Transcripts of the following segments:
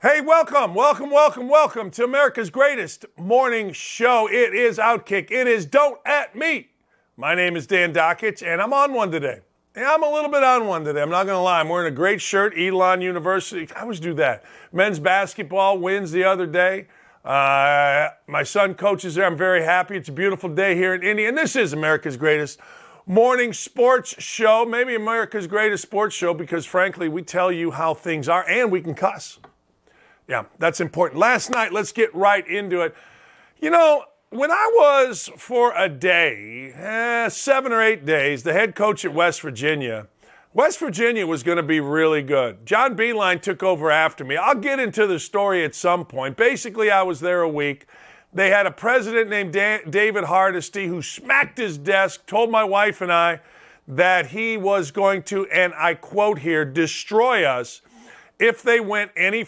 Hey, welcome to America's greatest morning show. It is OutKick. It is Don't At Me. My name is Dan Dakich, and I'm on one today. Yeah, I'm a little bit on one today. I'm not going to lie. I'm wearing a great shirt, Elon University. I always do that. Men's basketball wins the other day. My son coaches there. I'm very happy. It's a beautiful day here in Indy, and this is America's greatest morning sports show. Maybe America's greatest sports show because, frankly, we tell you how things are, and we can cuss. Yeah, that's important. Last night, let's get right into it. You know, when I was for a day, 7 or 8 days, the head coach at West Virginia was going to be really good. John Beilein took over after me. I'll get into the story at some point. Basically, I was there a week. They had a president named David Hardesty who smacked his desk, told my wife and I that he was going to, and I quote here, destroy us if we went any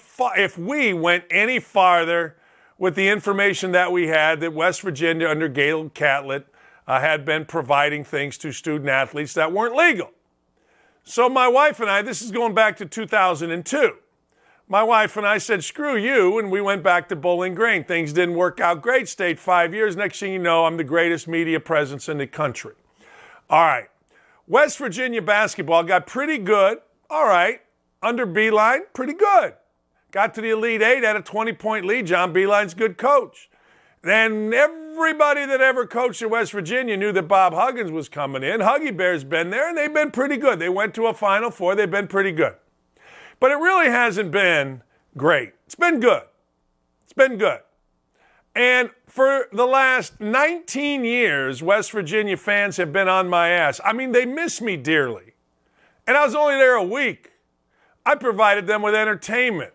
farther with the information that we had that West Virginia under Gail Catlett had been providing things to student athletes that weren't legal. So my wife and I, this is going back to 2002, my wife and I said, screw you, and we went back to Bowling Green. Things didn't work out great, stayed 5 years. Next thing you know, I'm the greatest media presence in the country. All right, West Virginia basketball got pretty good, all right. Under Beilein, pretty good. Got to the Elite Eight, had a 20-point lead. John Beilein's a good coach. Then everybody that ever coached at West Virginia knew that Bob Huggins was coming in. Huggy Bear's been there, and they've been pretty good. They went to a Final Four. They've been pretty good. But it really hasn't been great. It's been good. It's been good. And for the last 19 years, West Virginia fans have been on my ass. I mean, they miss me dearly. And I was only there a week. I provided them with entertainment.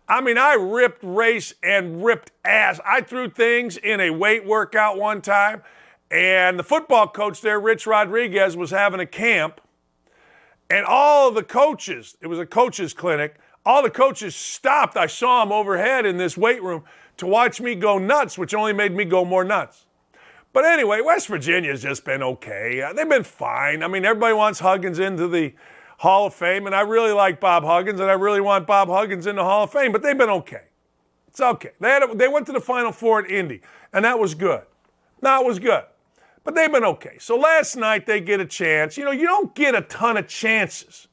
I mean, I ripped race and ripped ass. I threw things in a weight workout one time, and the football coach there, Rich Rodriguez, was having a camp, and all the coaches, it was a coaches clinic, all the coaches stopped. I saw them overhead in this weight room to watch me go nuts, which only made me go more nuts. But anyway, West Virginia's just been okay. They've been fine. I mean, everybody wants Huggins into the Hall of Fame, and I really like Bob Huggins, and I really want Bob Huggins in the Hall of Fame, but they've been okay. It's okay. They went to the Final Four at Indy, and that was good. That was good. But they've been okay. So last night they get a chance. You know, you don't get a ton of chances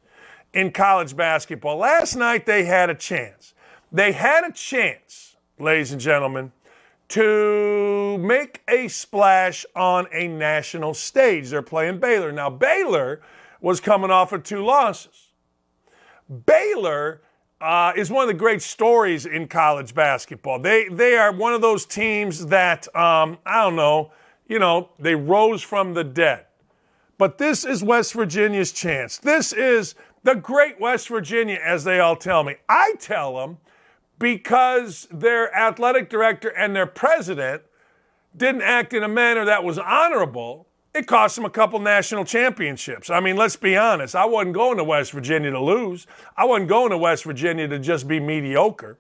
in college basketball. Last night they had a chance. They had a chance, ladies and gentlemen, to make a splash on a national stage. They're playing Baylor. Now, Baylor was coming off of 2 losses. Baylor is one of the great stories in college basketball. They are one of those teams that, they rose from the dead. But this is West Virginia's chance. This is the great West Virginia, as they all tell me. I tell them because their athletic director and their president didn't act in a manner that was honorable. It cost them a couple national championships. I mean, let's be honest. I wasn't going to West Virginia to lose. I wasn't going to West Virginia to just be mediocre.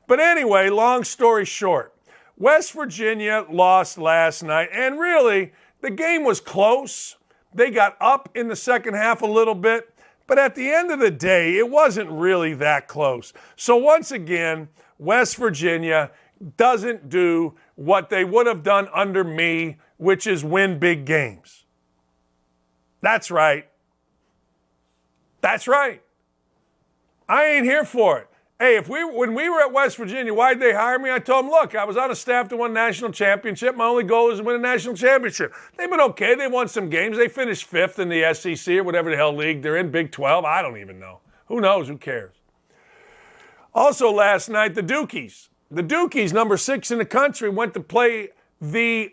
But anyway, long story short, West Virginia lost last night, and really, the game was close. They got up in the second half a little bit, but at the end of the day, it wasn't really that close. So once again, West Virginia doesn't do what they would have done under me, which is win big games. That's right. That's right. I ain't here for it. Hey, when we were at West Virginia, why'd they hire me? I told them, look, I was on a staff that won a national championship. My only goal is to win a national championship. They've been okay. They won some games. They finished 5th in the SEC or whatever the hell league they're in, Big 12. I don't even know. Who knows? Who cares? Also last night, the Dukies. The Dukies, number 6 in the country, went to play the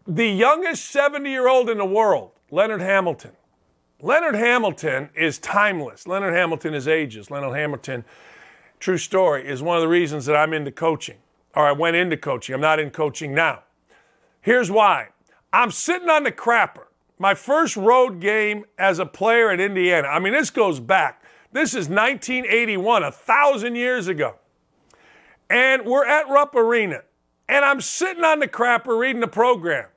youngest 70-year-old in the world, Leonard Hamilton. Leonard Hamilton is timeless. Leonard Hamilton is ageless. Leonard Hamilton, true story, is one of the reasons that I'm into coaching, or I went into coaching. I'm not in coaching now. Here's why. I'm sitting on the crapper. My first road game as a player at Indiana. I mean, this goes back. This is 1981, 1,000 years ago. And we're at Rupp Arena. And I'm sitting on the crapper reading the program.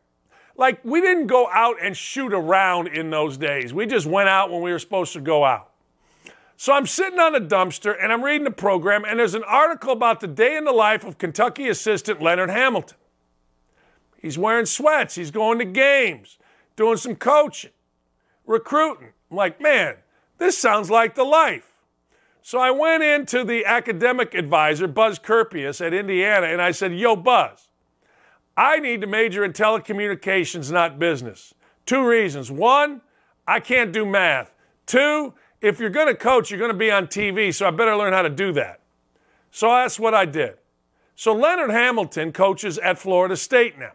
Like, we didn't go out and shoot around in those days. We just went out when we were supposed to go out. So I'm sitting on a dumpster and I'm reading the program, and there's an article about the day in the life of Kentucky assistant Leonard Hamilton. He's wearing sweats. He's going to games, doing some coaching, recruiting. I'm like, man, this sounds like the life. So I went into the academic advisor, Buzz Kirpius at Indiana, and I said, yo, Buzz, I need to major in telecommunications, not business. 2 reasons. 1, I can't do math. 2, if you're going to coach, you're going to be on TV, so I better learn how to do that. So that's what I did. So Leonard Hamilton coaches at Florida State now.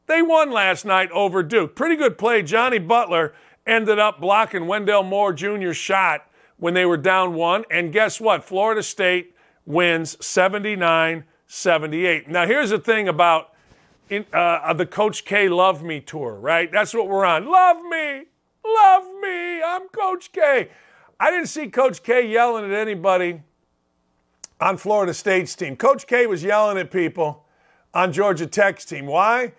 They won last night over Duke. Pretty good play. Johnny Butler ended up blocking Wendell Moore Jr.'s shot when they were down 1. And guess what? Florida State wins 79-78. Now, here's the thing about the Coach K Love Me tour, right? That's what we're on. Love me. Love me. I'm Coach K. I didn't see Coach K yelling at anybody on Florida State's team. Coach K was yelling at people on Georgia Tech's team. Why?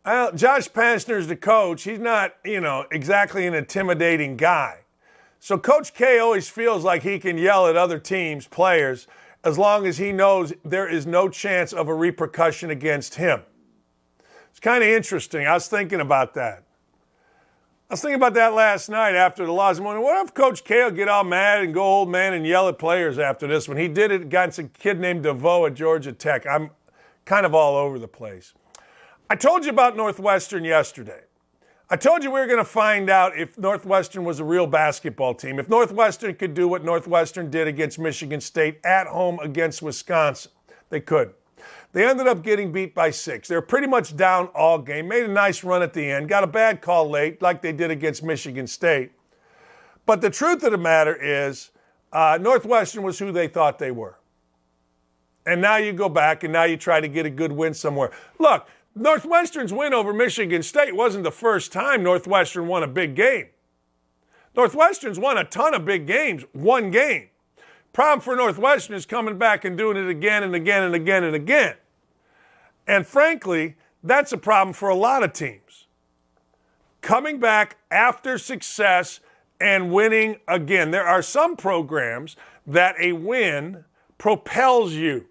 Josh Pastner's the coach. He's not, exactly an intimidating guy. So Coach K always feels like he can yell at other teams' players as long as he knows there is no chance of a repercussion against him. It's kind of interesting. I was thinking about that. Last night after the loss. I'm wondering, what if Coach K will get all mad and go old man and yell at players after this one? He did it against a kid named DeVoe at Georgia Tech. I'm kind of all over the place. I told you about Northwestern yesterday. I told you we were going to find out if Northwestern was a real basketball team, if Northwestern could do what Northwestern did against Michigan State at home against Wisconsin. They couldn't. They ended up getting beat by 6. They were pretty much down all game, made a nice run at the end, got a bad call late like they did against Michigan State. But the truth of the matter is Northwestern was who they thought they were. And now you go back and now you try to get a good win somewhere. Look, Northwestern's win over Michigan State wasn't the first time Northwestern won a big game. Northwestern's won a ton of big games, one game. Problem for Northwestern is coming back and doing it again and again and again and again. And frankly, that's a problem for a lot of teams. Coming back after success and winning again. There are some programs that a win propels you.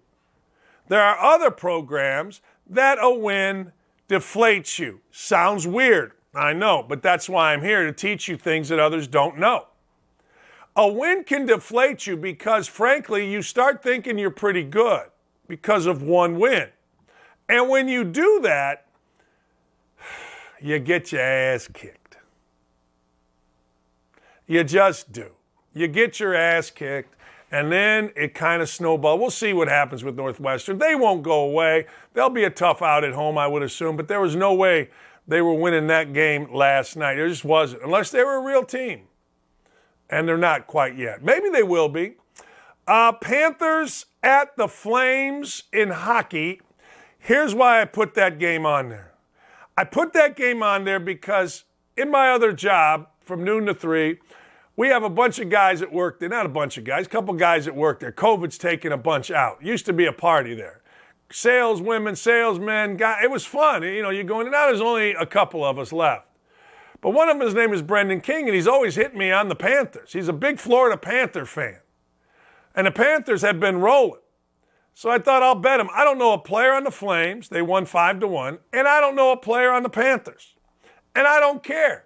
There are other programs that a win deflates you. Sounds weird, I know, but that's why I'm here, to teach you things that others don't know. A win can deflate you because, frankly, you start thinking you're pretty good because of one win. And when you do that, you get your ass kicked. You just do. You get your ass kicked. And then it kind of snowballs. We'll see what happens with Northwestern. They won't go away. They'll be a tough out at home, I would assume. But there was no way they were winning that game last night. There just wasn't, unless they were a real team. And they're not quite yet. Maybe they will be. Panthers at the Flames in hockey. Here's why I put that game on there. I put that game on there because in my other job, from noon to 3, we have a bunch of guys at work there. Not a bunch of guys, a couple guys at work there. COVID's taking a bunch out. Used to be a party there. Saleswomen, salesmen, guys. It was fun. You're going, now there's only a couple of us left. But one of them, his name is Brendan King, and he's always hitting me on the Panthers. He's a big Florida Panther fan. And the Panthers have been rolling. So I thought I'll bet him. I don't know a player on the Flames. They won 5-1. And I don't know a player on the Panthers. And I don't care.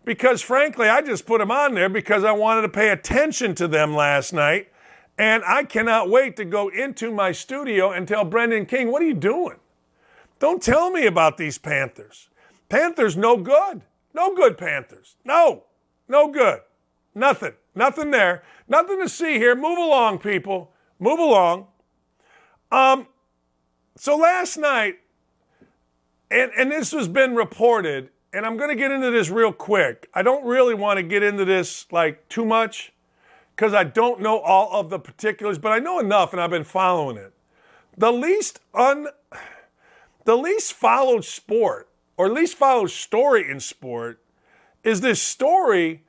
Because, frankly, I just put them on there because I wanted to pay attention to them last night. And I cannot wait to go into my studio and tell Brendan King, what are you doing? Don't tell me about these Panthers. Panthers no good. No good, Panthers. No good. Nothing there. Nothing to see here. Move along, people. Move along. So last night, and this has been reported, and I'm going to get into this real quick. I don't really want to get into this too much because I don't know all of the particulars, but I know enough and I've been following it. The least followed sport, or least followed story in sport, is this story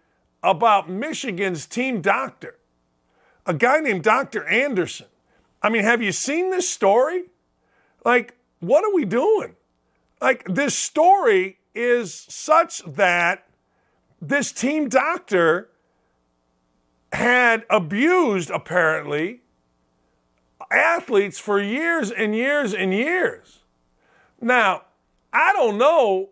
about Michigan's team doctor, a guy named Dr. Anderson. I mean, have you seen this story? What are we doing? This story is such that this team doctor had abused, apparently, athletes for years and years and years. Now, I don't know,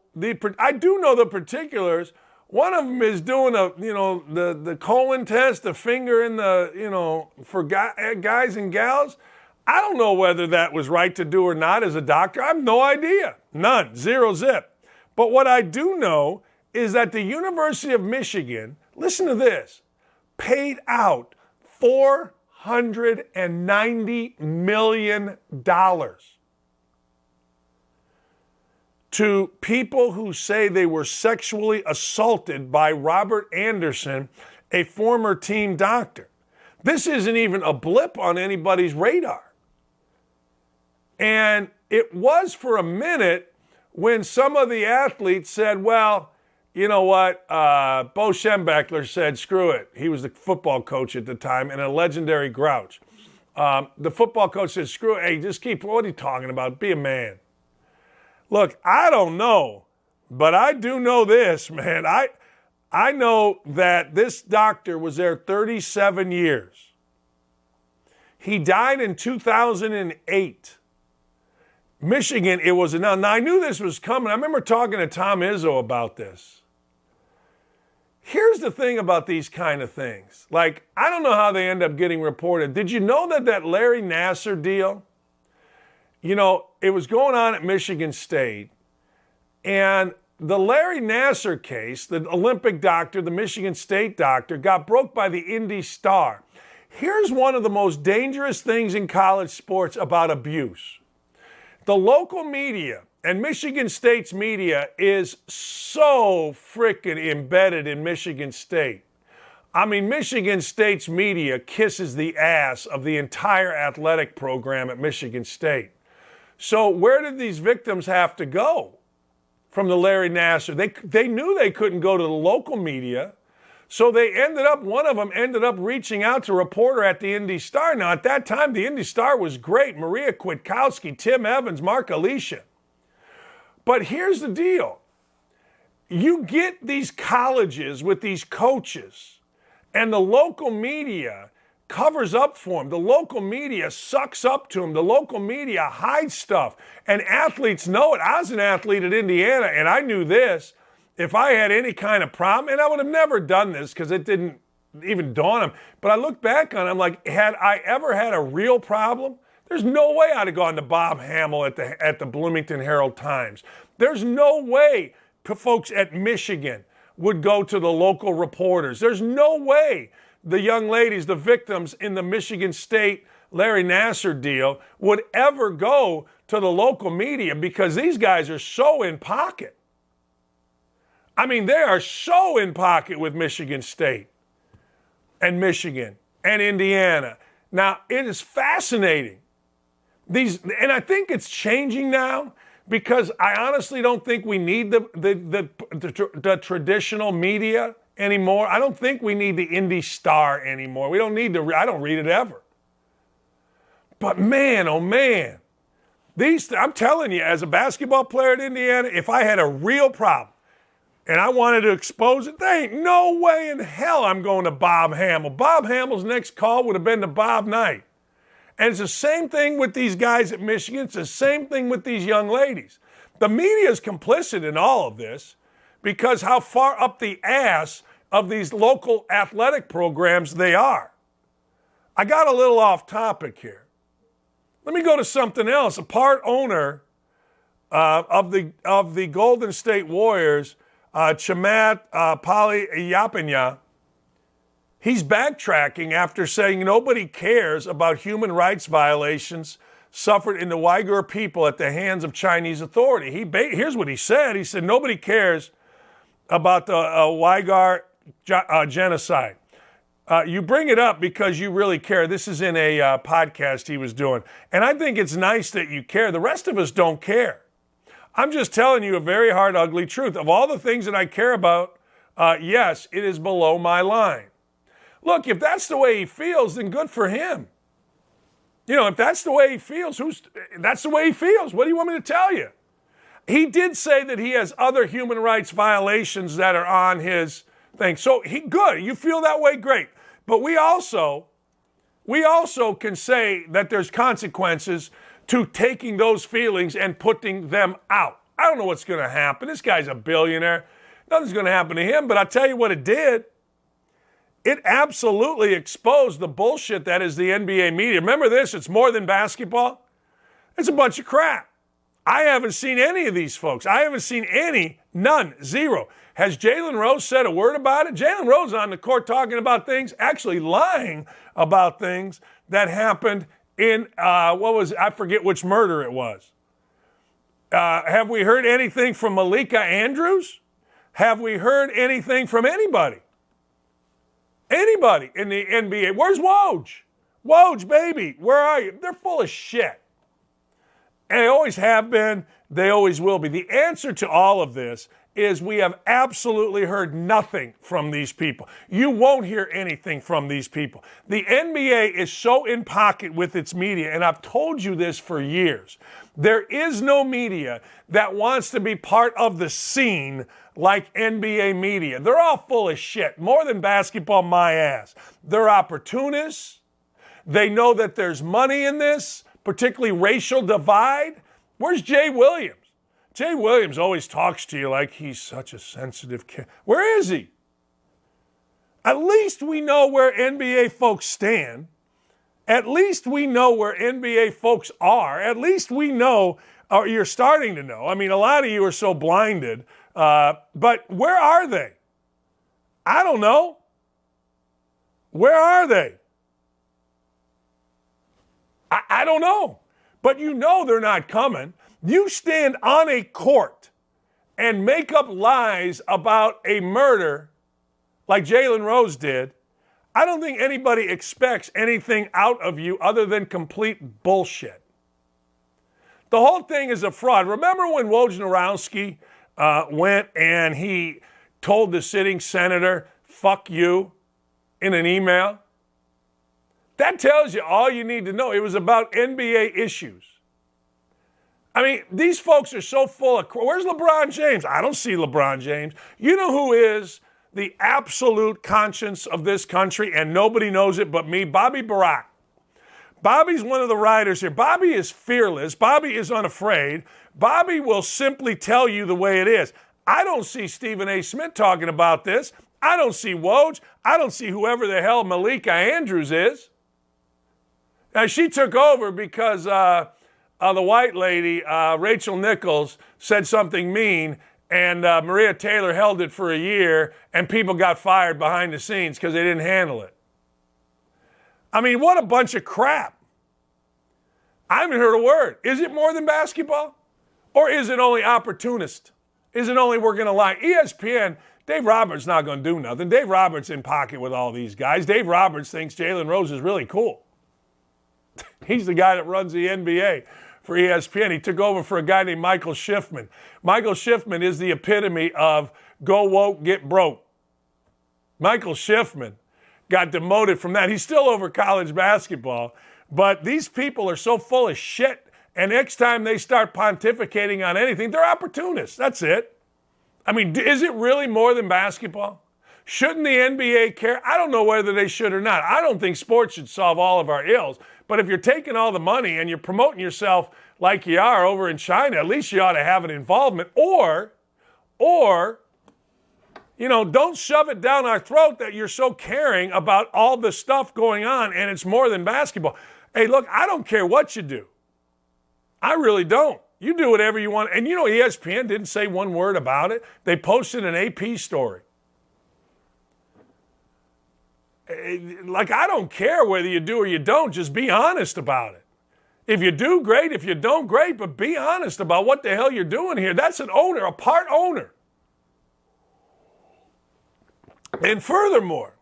I do know the particulars. One of them is doing the colon test, the finger in the, for guys and gals. I don't know whether that was right to do or not as a doctor. I have no idea. None. Zero zip. But what I do know is that the University of Michigan, listen to this, paid out $490 million to people who say they were sexually assaulted by Robert Anderson, a former team doctor. This isn't even a blip on anybody's radar. And it was for a minute when some of the athletes said, well, you know what? Bo Schembechler said, screw it. He was the football coach at the time and a legendary grouch. The football coach said, screw it. Hey, just what are you talking about? Be a man. Look, I don't know, but I do know this, man. I know that this doctor was there 37 years. He died in 2008. Michigan, it was now I knew this was coming. I remember talking to Tom Izzo about this. Here's the thing about these kind of things. Like, I don't know how they end up getting reported. Did you know that Larry Nassar deal, it was going on at Michigan State, and the Larry Nassar case, the Olympic doctor, the Michigan State doctor, got broke by the Indy Star. Here's one of the most dangerous things in college sports about abuse. The local media and Michigan State's media is so freaking embedded in Michigan State. I mean, Michigan State's media kisses the ass of the entire athletic program at Michigan State. So where did these victims have to go from the Larry Nassar? They knew they couldn't go to the local media. So one of them ended up reaching out to a reporter at the Indy Star. Now, at that time, the Indy Star was great. Maria Kwiatkowski, Tim Evans, Mark Alicia. But here's the deal. You get these colleges with these coaches, and the local media covers up for them. The local media sucks up to them. The local media hides stuff. And athletes know it. I was an athlete at Indiana, and I knew this. If I had any kind of problem, and I would have never done this because it didn't even dawn on me, but I look back on it, I'm like, had I ever had a real problem, there's no way I'd have gone to Bob Hamill at the Bloomington Herald-Times. There's no way folks at Michigan would go to the local reporters. There's no way the young ladies, the victims in the Michigan State Larry Nassar deal, would ever go to the local media because these guys are so in pocket. I mean, they are so in pocket with Michigan State and Michigan and Indiana. Now, it is fascinating. And I think it's changing now because I honestly don't think we need the traditional media anymore. I don't think we need the Indy Star anymore. We don't need I don't read it ever. But man, oh man, I'm telling you, as a basketball player at Indiana, if I had a real problem, and I wanted to expose it, there ain't no way in hell I'm going to Bob Hamill. Bob Hamill's next call would have been to Bob Knight. And it's the same thing with these guys at Michigan. It's the same thing with these young ladies. The media is complicit in all of this because how far up the ass of these local athletic programs they are. I got a little off topic here. Let me go to something else. A part owner of the Golden State Warriors, Chamath Palihapitiya, he's backtracking after saying nobody cares about human rights violations suffered in the Uyghur people at the hands of Chinese authority. Here's what he said. He said nobody cares about the Uyghur genocide. You bring it up because you really care. This is in a podcast he was doing. And I think it's nice that you care. The rest of us don't care. I'm just telling you a very hard, ugly truth. Of all the things that I care about, yes, it is below my line. Look, if that's the way he feels, then good for him. If that's the way he feels, that's the way he feels. What do you want me to tell you? He did say that he has other human rights violations that are on his thing. So good. You feel that way? Great. But we also can say that there's consequences to taking those feelings and putting them out. I don't know what's going to happen. This guy's a billionaire. Nothing's going to happen to him, but I'll tell you what it did. It absolutely exposed the bullshit that is the NBA media. Remember this, it's more than basketball. It's a bunch of crap. I haven't seen any of these folks. I haven't seen any, none, zero. Has Jalen Rose said a word about it? Jalen Rose on the court talking about things, actually lying about things that happened in, I forget which murder it was. Have we heard anything from Malika Andrews? Have we heard anything from anybody? Anybody in the NBA? Where's Woj? Woj, baby, where are you? They're full of shit. And they always have been, they always will be. The answer to all of this is we have absolutely heard nothing from these people. You won't hear anything from these people. The NBA is so in pocket with its media, and I've told you this for years. There is no media that wants to be part of the scene like NBA media. They're all full of shit. More than basketball, my ass. They're opportunists. They know that there's money in this, particularly racial divide. Where's Jay Williams? Jay Williams always talks to you like he's such a sensitive kid. Where is he? At least we know where NBA folks stand. At least we know where NBA folks are. At least we know, or you're starting to know. I mean, a lot of you are so blinded. But where are they? I don't know. Where are they? I don't know. But you know they're not coming. You stand on a court and make up lies about a murder like Jalen Rose did. I don't think anybody expects anything out of you other than complete bullshit. The whole thing is a fraud. Remember when Wojnarowski went and he told the sitting senator, fuck you, in an email? That tells you all you need to know. It was about NBA issues. I mean, these folks are so full of... Where's LeBron James? I don't see LeBron James. You know who is the absolute conscience of this country, and nobody knows it but me? Bobby Barack. Bobby's one of the writers here. Bobby is fearless. Bobby is unafraid. Bobby will simply tell you the way it is. I don't see Stephen A. Smith talking about this. I don't see Woj. I don't see whoever the hell Malika Andrews is. Now, she took over because the white lady, Rachel Nichols, said something mean, and Maria Taylor held it for a year, and people got fired behind the scenes because they didn't handle it. I mean, what a bunch of crap. I haven't heard a word. Is it more than basketball? Or is it only opportunist? Is it only we're going to lie? ESPN, Dave Roberts not going to do nothing. Dave Roberts in pocket with all these guys. Dave Roberts thinks Jalen Rose is really cool. He's the guy that runs the NBA for ESPN. He took over for a guy named Michael Schiffman. Michael Schiffman is the epitome of go woke, get broke. Michael Schiffman got demoted from that. He's still over college basketball, but these people are so full of shit, and next time they start pontificating on anything, they're opportunists. That's it. I mean, is it really more than basketball? Shouldn't the NBA care? I don't know whether they should or not. I don't think sports should solve all of our ills. But if you're taking all the money and you're promoting yourself like you are over in China, at least you ought to have an involvement. Or, you know, don't shove it down our throat that you're so caring about all the stuff going on and it's more than basketball. Hey, look, I don't care what you do. I really don't. You do whatever you want. And you know, ESPN didn't say one word about it. They posted an AP story. Like, I don't care whether you do or you don't. Just be honest about it. If you do, great. If you don't, great. But be honest about what the hell you're doing here. That's an owner, a part owner. And furthermore,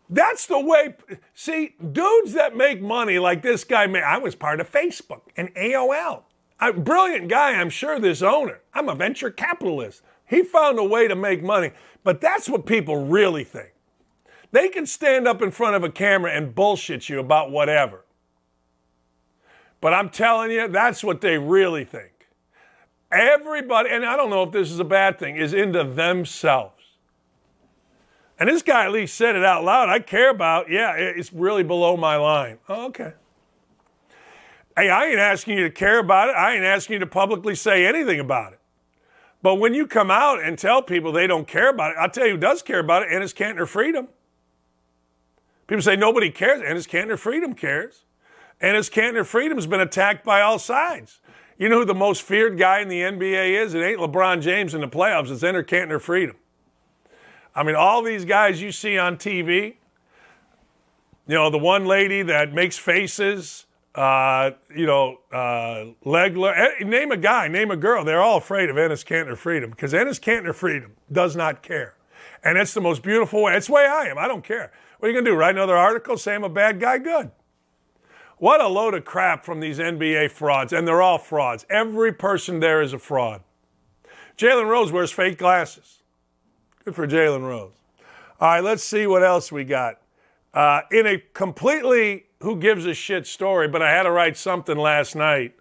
that's the way, see, dudes that make money like this guy, I was part of Facebook and AOL. A brilliant guy, I'm sure, this owner. I'm a venture capitalist. He found a way to make money. But that's what people really think. They can stand up in front of a camera and bullshit you about whatever. But I'm telling you, that's what they really think. Everybody, and I don't know if this is a bad thing, is into themselves. And this guy at least said it out loud. I care about, it's really below my line. Oh, okay. Hey, I ain't asking you to care about it. I ain't asking you to publicly say anything about it. But when you come out and tell people they don't care about it, I'll tell you who does care about it, Ennis Cantor Freedom. People say nobody cares. Ennis Cantor Freedom cares. Ennis Cantor Freedom's been attacked by all sides. You know who the most feared guy in the NBA is? It ain't LeBron James in the playoffs. It's Ennis Cantor Freedom. I mean, all these guys you see on TV, the one lady that makes faces, Legler, name a guy, name a girl, they're all afraid of Ennis Cantor Freedom because Ennis Cantor Freedom does not care. And it's the most beautiful way. It's the way I am. I don't care. What are you going to do, write another article, say I'm a bad guy? Good. What a load of crap from these NBA frauds, and they're all frauds. Every person there is a fraud. Jalen Rose wears fake glasses. Good for Jalen Rose. All right, let's see what else we got. In a completely who gives a shit story, but I had to write something last night.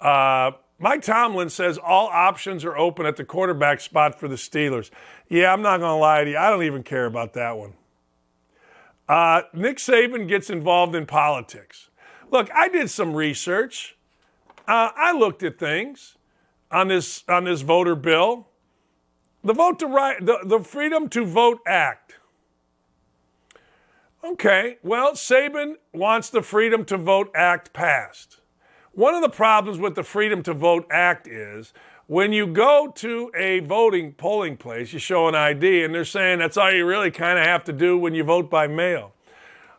Mike Tomlin says all options are open at the quarterback spot for the Steelers. Yeah, I'm not going to lie to you. I don't even care about that one. Nick Saban gets involved in politics. Look, I did some research. I looked at things on this voter bill. The Freedom to Vote Act. Okay, well, Saban wants the Freedom to Vote Act passed. One of the problems with the Freedom to Vote Act is when you go to a polling place, you show an ID, and they're saying that's all you really kind of have to do when you vote by mail.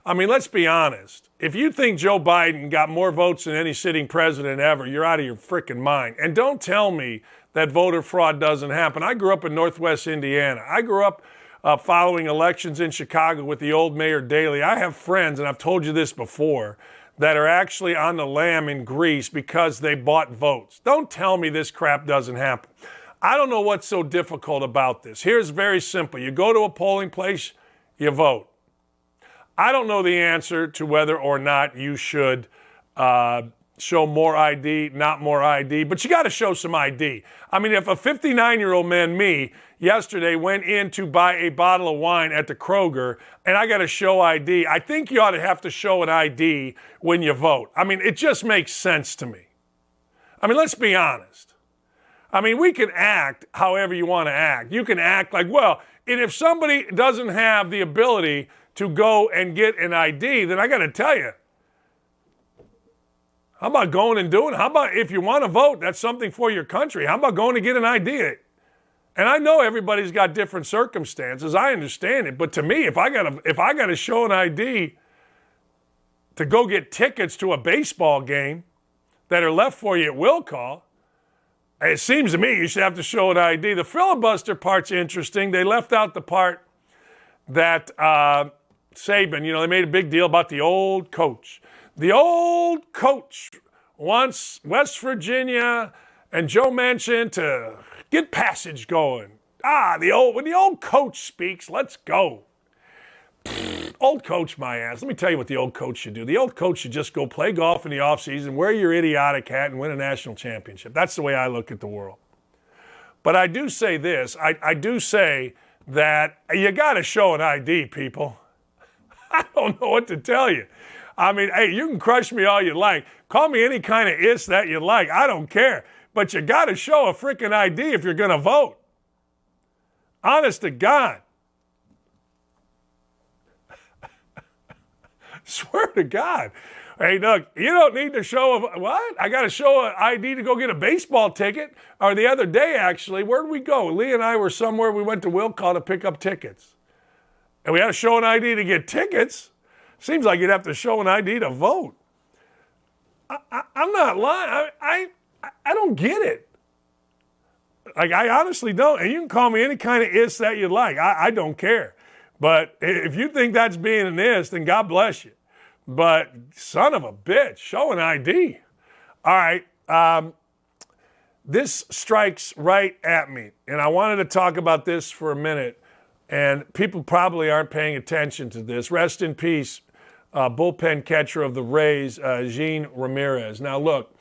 I mean, let's be honest. If you think Joe Biden got more votes than any sitting president ever, you're out of your freaking mind. And don't tell me that voter fraud doesn't happen. I grew up in Northwest Indiana. I grew up following elections in Chicago with the old Mayor Daley. I have friends, and I've told you this before, that are actually on the lam in Greece because they bought votes. Don't tell me this crap doesn't happen. I don't know what's so difficult about this. Here's very simple. You go to a polling place, you vote. I don't know the answer to whether or not you should show more ID, not more ID, but you got to show some ID. I mean, if a 59-year-old man, me, yesterday went in to buy a bottle of wine at the Kroger and I got to show ID, I think you ought to have to show an ID when you vote. I mean, it just makes sense to me. I mean, let's be honest. I mean, we can act however you want to act. You can act like, well, and if somebody doesn't have the ability to go and get an ID, then I got to tell you, how about going and doing it? How about if you want to vote, that's something for your country. How about going to get an ID? And I know everybody's got different circumstances. I understand it. But to me, if I got to show an ID to go get tickets to a baseball game that are left for you at will call, it seems to me you should have to show an ID. The filibuster part's interesting. They left out the part that Saban, they made a big deal about the old coach. The old coach wants West Virginia and Joe Manchin to get passage going. When the old coach speaks, let's go. Old coach, my ass. Let me tell you what the old coach should do. The old coach should just go play golf in the offseason, wear your idiotic hat, and win a national championship. That's the way I look at the world. But I do say this. I do say that you got to show an ID, people. I don't know what to tell you. I mean, hey, you can crush me all you like. Call me any kind of is that you like. I don't care. But you got to show a freaking ID if you're going to vote. Honest to God. Swear to God. Hey, look, you don't need to show what? I got to show an ID to go get a baseball ticket. Or the other day, actually, where did we go? Lee and I were somewhere. We went to Will Call to pick up tickets. And we had to show an ID to get tickets. Seems like you'd have to show an ID to vote. I'm not lying. I don't get it. Like, I honestly don't. And you can call me any kind of is that you like. I don't care. But if you think that's being an is, then God bless you. But son of a bitch, show an ID. All right. This strikes right at me. And I wanted to talk about this for a minute. And people probably aren't paying attention to this. Rest in peace, bullpen catcher of the Rays, Gene Ramirez. Now, look,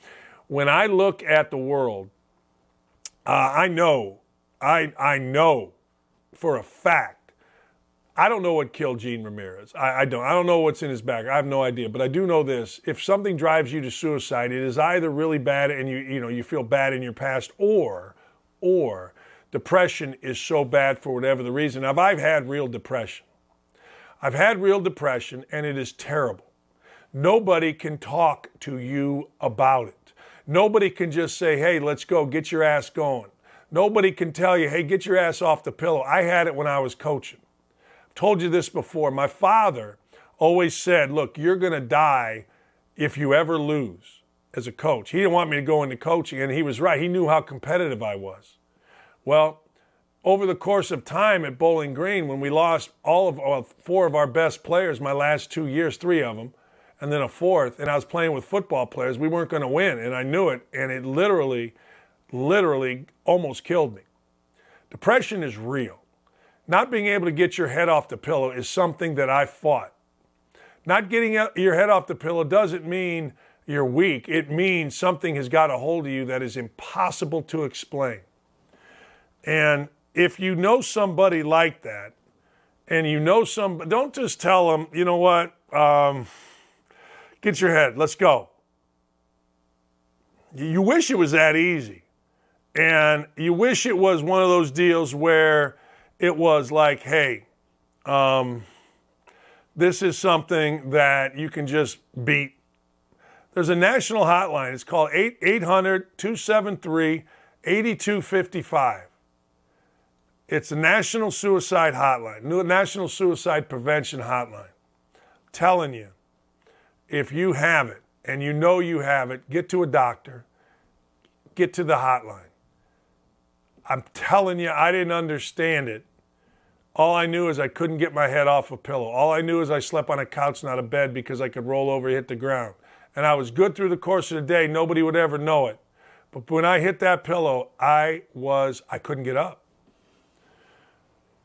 when I look at the world, I know for a fact, I don't know what killed Gene Ramirez. I don't. I don't know what's in his back. I have no idea. But I do know this: if something drives you to suicide, it is either really bad and you feel bad in your past, or depression is so bad for whatever the reason. Now, I've had real depression. I've had real depression, and it is terrible. Nobody can talk to you about it. Nobody can just say, "Hey, let's go, get your ass going." Nobody can tell you, "Hey, get your ass off the pillow." I had it when I was coaching. Told you this before. My father always said, look, you're going to die if you ever lose as a coach. He didn't want me to go into coaching, and he was right. He knew how competitive I was. Well, over the course of time at Bowling Green, when we lost four of our best players my last 2 years, three of them, and then a fourth, and I was playing with football players, we weren't going to win, and I knew it, and it literally almost killed me. Depression is real. Not being able to get your head off the pillow is something that I fought. Not getting your head off the pillow doesn't mean you're weak. It means something has got a hold of you that is impossible to explain. And if you know somebody like that, and you know don't just tell them, you know what, get your head, let's go. You wish it was that easy. And you wish it was one of those deals where it was like, hey, this is something that you can just beat. There's a national hotline. It's called 800-273-8255. It's a national suicide hotline, national suicide prevention hotline. I'm telling you, if you have it and you know you have it, get to a doctor, get to the hotline. I'm telling you, I didn't understand it. All I knew is I couldn't get my head off a pillow. All I knew is I slept on a couch, not a bed, because I could roll over and hit the ground. And I was good through the course of the day. Nobody would ever know it. But when I hit that pillow, I couldn't get up.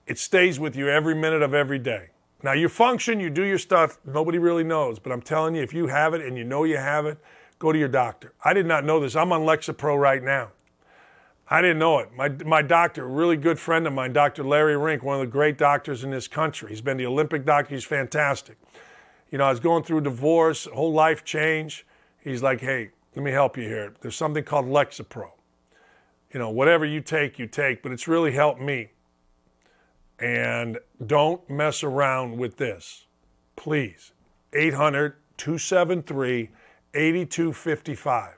It stays with you every minute of every day. Now, you function, you do your stuff. Nobody really knows. But I'm telling you, if you have it and you know you have it, go to your doctor. I did not know this. I'm on Lexapro right now. I didn't know it. My doctor, a really good friend of mine, Dr. Larry Rink, one of the great doctors in this country. He's been the Olympic doctor. He's fantastic. You know, I was going through a divorce, whole life change. He's like, hey, let me help you here. There's something called Lexapro. You know, whatever you take, but it's really helped me. And don't mess around with this. Please. 800-273-8255.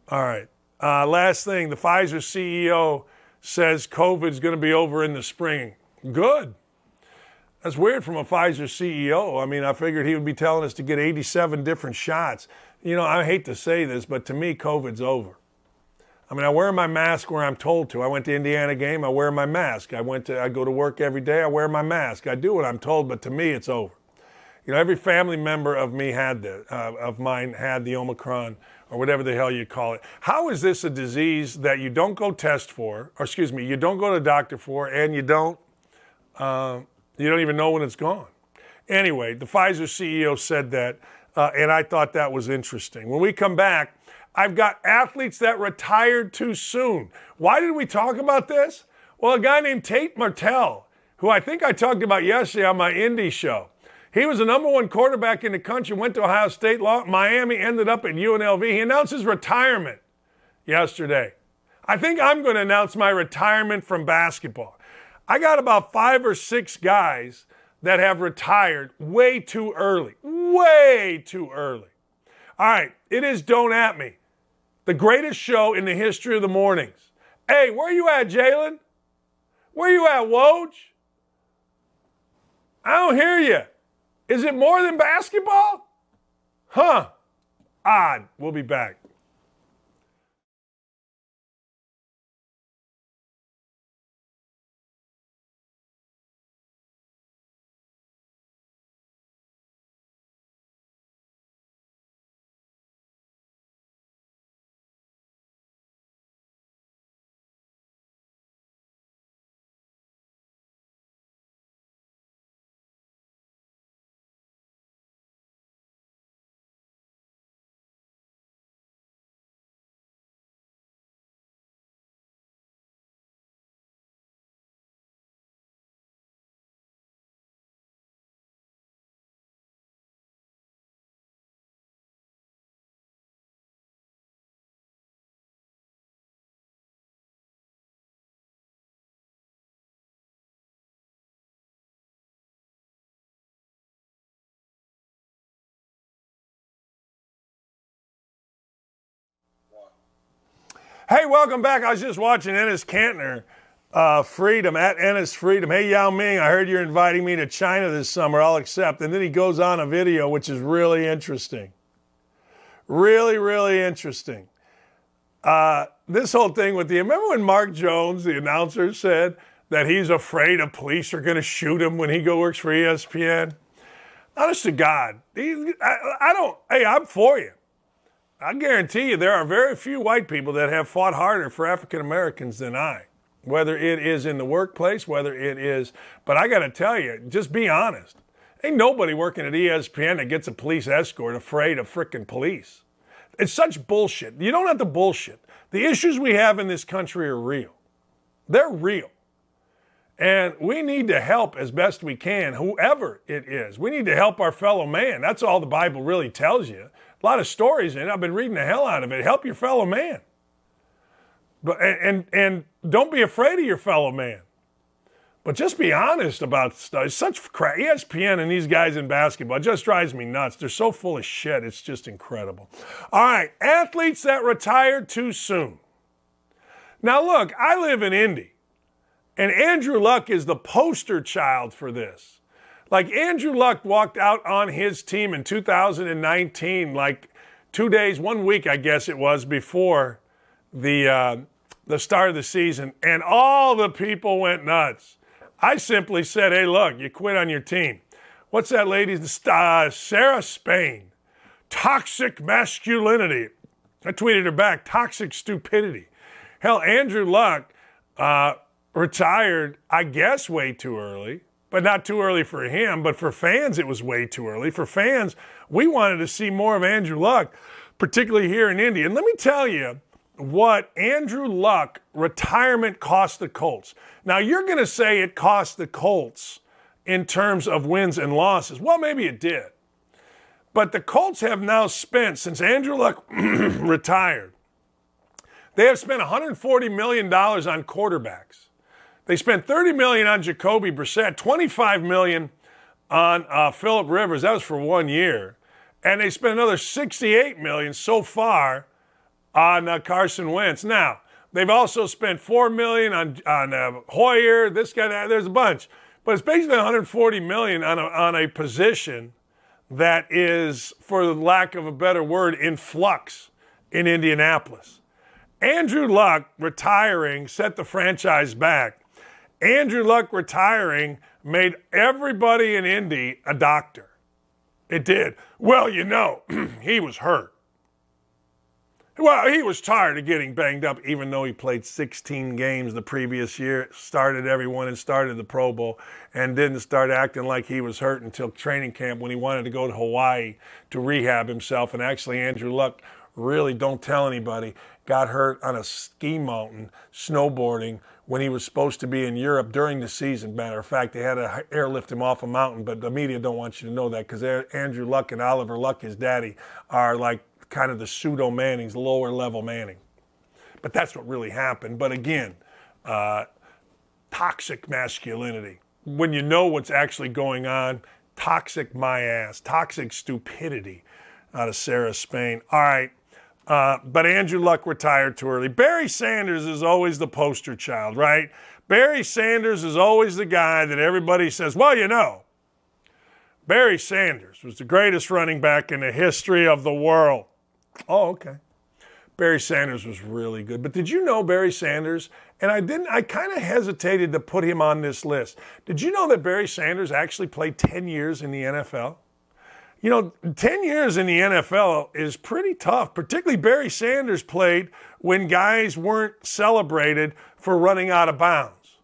All right. Last thing, the Pfizer CEO says COVID is going to be over in the spring. Good. That's weird from a Pfizer CEO. I mean, I figured he would be telling us to get 87 different shots. You know, I hate to say this, but to me, COVID's over. I mean, I wear my mask where I'm told to. I went to Indiana game, I wear my mask. I go to work every day, I wear my mask. I do what I'm told, but to me, it's over. You know, every family member of mine had the Omicron, or whatever the hell you call it. How is this a disease that you don't go test for, you don't go to the doctor for, and you don't even know when it's gone? Anyway, the Pfizer CEO said that, and I thought that was interesting. When we come back, I've got athletes that retired too soon. Why did we talk about this? Well, a guy named Tate Martell, who I think I talked about yesterday on my Indy show. He was the number one quarterback in the country, went to Ohio State, Miami, ended up at UNLV. He announced his retirement yesterday. I think I'm going to announce my retirement from basketball. I got about 5 or 6 guys that have retired way too early. Way too early. All right, it is Don't At Me, the greatest show in the history of the mornings. Hey, where you at, Jalen? Where you at, Woj? I don't hear you. Is it more than basketball? Huh. Odd. We'll be back. Hey, welcome back. I was just watching Ennis Cantner, Freedom, at Ennis Freedom. Hey, Yao Ming, I heard you're inviting me to China this summer. I'll accept. And then he goes on a video, which is really interesting. Really, really interesting. This whole thing with remember when Mark Jones, the announcer, said that he's afraid of police are going to shoot him when he works for ESPN? Honest to God, I'm for you. I guarantee you there are very few white people that have fought harder for African Americans than I, whether it is in the workplace, but I got to tell you, just be honest. Ain't nobody working at ESPN that gets a police escort afraid of frickin' police. It's such bullshit. You don't have to bullshit. The issues we have in this country are real. They're real. And we need to help as best we can, whoever it is. We need to help our fellow man. That's all the Bible really tells you. A lot of stories in it. I've been reading the hell out of it. Help your fellow man. But and don't be afraid of your fellow man. But just be honest about stuff. It's such crap. ESPN and these guys in basketball, it just drives me nuts. They're so full of shit. It's just incredible. All right, athletes that retired too soon. Now look, I live in Indy. And Andrew Luck is the poster child for this. Like Andrew Luck walked out on his team in 2019, like 2 days, 1 week, I guess it was, before the start of the season, and all the people went nuts. I simply said, hey, look, you quit on your team. What's that lady's? Sarah Spain. Toxic masculinity. I tweeted her back, toxic stupidity. Hell, Andrew Luck retired, I guess, way too early. But not too early for him, but for fans, it was way too early. For fans, we wanted to see more of Andrew Luck, particularly here in Indy. And let me tell you what Andrew Luck retirement cost the Colts. Now, you're going to say it cost the Colts in terms of wins and losses. Well, maybe it did. But the Colts have now spent, since Andrew Luck retired, they have spent $140 million on quarterbacks. They spent $30 million on Jacoby Brissett, $25 million on Phillip Rivers. That was for 1 year. And they spent another $68 million so far on Carson Wentz. Now, they've also spent $4 million on Hoyer, this guy, that. There's a bunch. But it's basically $140 million on a position that is, for the lack of a better word, in flux in Indianapolis. Andrew Luck retiring set the franchise back. Andrew Luck retiring made everybody in Indy a doctor. It did. Well, he was hurt. Well, he was tired of getting banged up, even though he played 16 games the previous year, started everyone and started the Pro Bowl, and didn't start acting like he was hurt until training camp when he wanted to go to Hawaii to rehab himself. And actually, Andrew Luck, really, don't tell anybody, got hurt on a ski mountain snowboarding when he was supposed to be in Europe during the season. Matter of fact, they had to airlift him off a mountain, but the media don't want you to know that because Andrew Luck and Oliver Luck, his daddy, are like kind of the pseudo Mannings, lower level Manning. But that's what really happened. But again, toxic masculinity. When you know what's actually going on, toxic my ass, toxic stupidity out of Sarah Spain. All right. But Andrew Luck retired too early. Barry Sanders is always the poster child, right? Barry Sanders is always the guy that everybody says, well, Barry Sanders was the greatest running back in the history of the world. Oh, okay. Barry Sanders was really good. But did you know Barry Sanders, and I kind of hesitated to put him on this list. Did you know that Barry Sanders actually played 10 years in the NFL? 10 years in the NFL is pretty tough. Particularly Barry Sanders played when guys weren't celebrated for running out of bounds.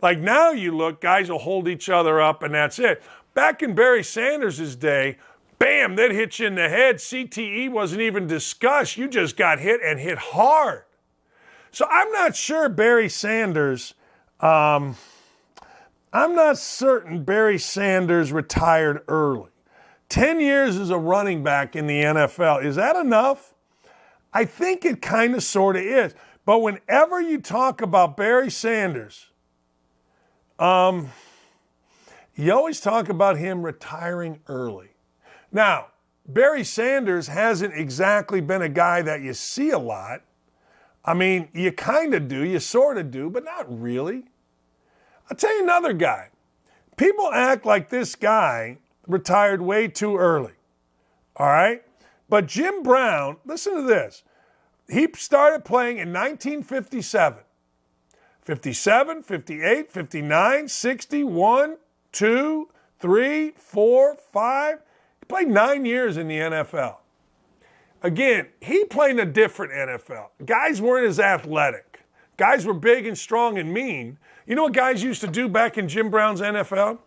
Like now you look, guys will hold each other up and that's it. Back in Barry Sanders' day, bam, they'd hit you in the head. CTE wasn't even discussed. You just got hit and hit hard. So I'm not sure Barry Sanders, I'm not certain Barry Sanders retired early. 10 years as a running back in the NFL, is that enough? I think it kind of sort of is. But whenever you talk about Barry Sanders, you always talk about him retiring early. Now, Barry Sanders hasn't exactly been a guy that you see a lot. I mean, you kind of do, you sort of do, but not really. I'll tell you another guy. People act like this guy retired way too early, all right? But Jim Brown, listen to this. He started playing in 1957. 57, 58, 59, 61, 2, 3, 4, 5. He played 9 years in the NFL. Again, he played in a different NFL. Guys weren't as athletic. Guys were big and strong and mean. You know what guys used to do back in Jim Brown's NFL?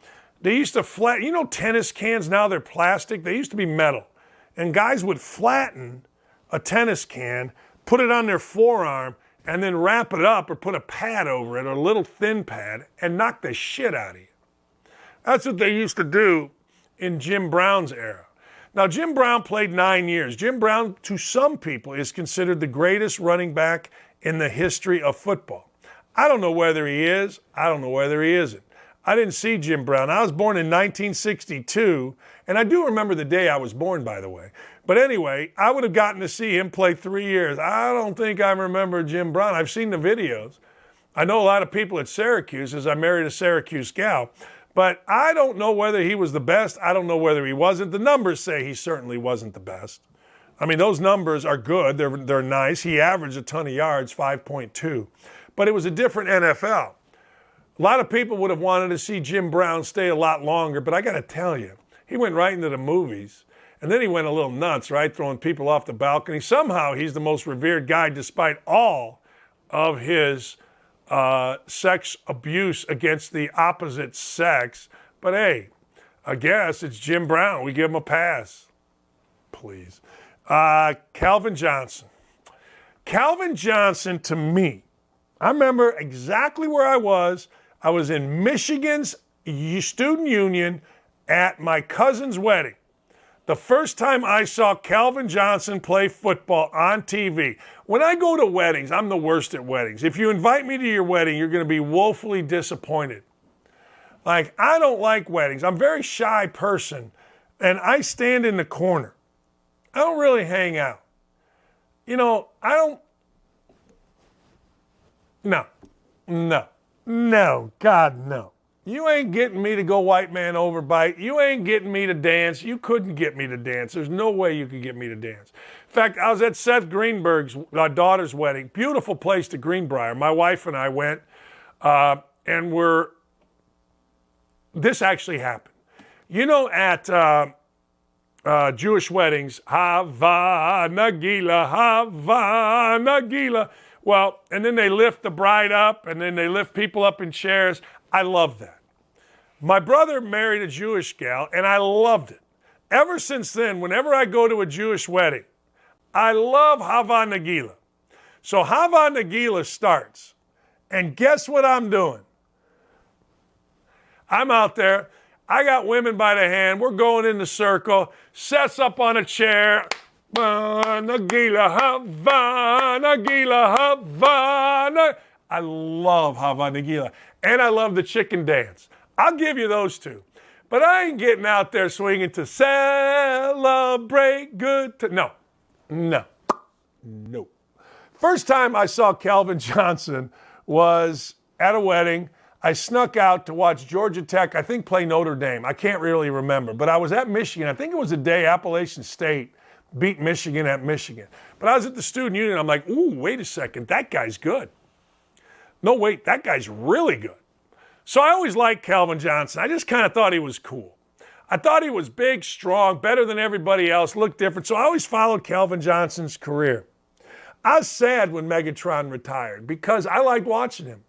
They used to flatten, you know tennis cans, now they're plastic. They used to be metal. And guys would flatten a tennis can, put it on their forearm, and then wrap it up or put a pad over it, or a little thin pad, and knock the shit out of you. That's what they used to do in Jim Brown's era. Now, Jim Brown played 9 years. Jim Brown, to some people, is considered the greatest running back in the history of football. I don't know whether he is. I don't know whether he isn't. I didn't see Jim Brown. I was born in 1962, and I do remember the day I was born, by the way. But anyway, I would have gotten to see him play 3 years. I don't think I remember Jim Brown. I've seen the videos. I know a lot of people at Syracuse, as I married a Syracuse gal. But I don't know whether he was the best. I don't know whether he wasn't. The numbers say he certainly wasn't the best. I mean, those numbers are good. They're nice. He averaged a ton of yards, 5.2. But it was a different NFL. A lot of people would have wanted to see Jim Brown stay a lot longer, but I got to tell you, he went right into the movies. And then he went a little nuts, right, throwing people off the balcony. Somehow he's the most revered guy despite all of his sex abuse against the opposite sex. But hey, I guess it's Jim Brown. We give him a pass. Please. Calvin Johnson. Calvin Johnson, to me, I remember exactly where I was. I was in Michigan's student union at my cousin's wedding. The first time I saw Calvin Johnson play football on TV. When I go to weddings, I'm the worst at weddings. If you invite me to your wedding, you're going to be woefully disappointed. Like, I don't like weddings. I'm a very shy person, and I stand in the corner. I don't really hang out. You know, No, God, no. You ain't getting me to go white man overbite. You ain't getting me to dance. You couldn't get me to dance. There's no way you could get me to dance. In fact, I was at Seth Greenberg's daughter's wedding. Beautiful place to Greenbrier. My wife and I went, and this actually happened. You know, at Jewish weddings, Hava Nagila, Hava Nagila. Well, and then they lift the bride up, and then they lift people up in chairs. I love that. My brother married a Jewish gal, and I loved it. Ever since then, whenever I go to a Jewish wedding, I love Hava Nagila. So Hava Nagila starts, and guess what I'm doing? I'm out there. I got women by the hand. We're going in the circle. Seth's up on a chair. Nagila, Hava Nagila, Hava. I love Hava Nagila. And I love the chicken dance. I'll give you those two. But I ain't getting out there swinging to celebrate good. No. First time I saw Calvin Johnson was at a wedding. I snuck out to watch Georgia Tech, I think, play Notre Dame. I can't really remember. But I was at Michigan. I think it was the day Appalachian State beat Michigan at Michigan. But I was at the student union. I'm like, ooh, wait a second. That guy's good. No, wait, that guy's really good. So I always liked Calvin Johnson. I just kind of thought he was cool. I thought he was big, strong, better than everybody else, looked different. So I always followed Calvin Johnson's career. I was sad when Megatron retired because I liked watching him.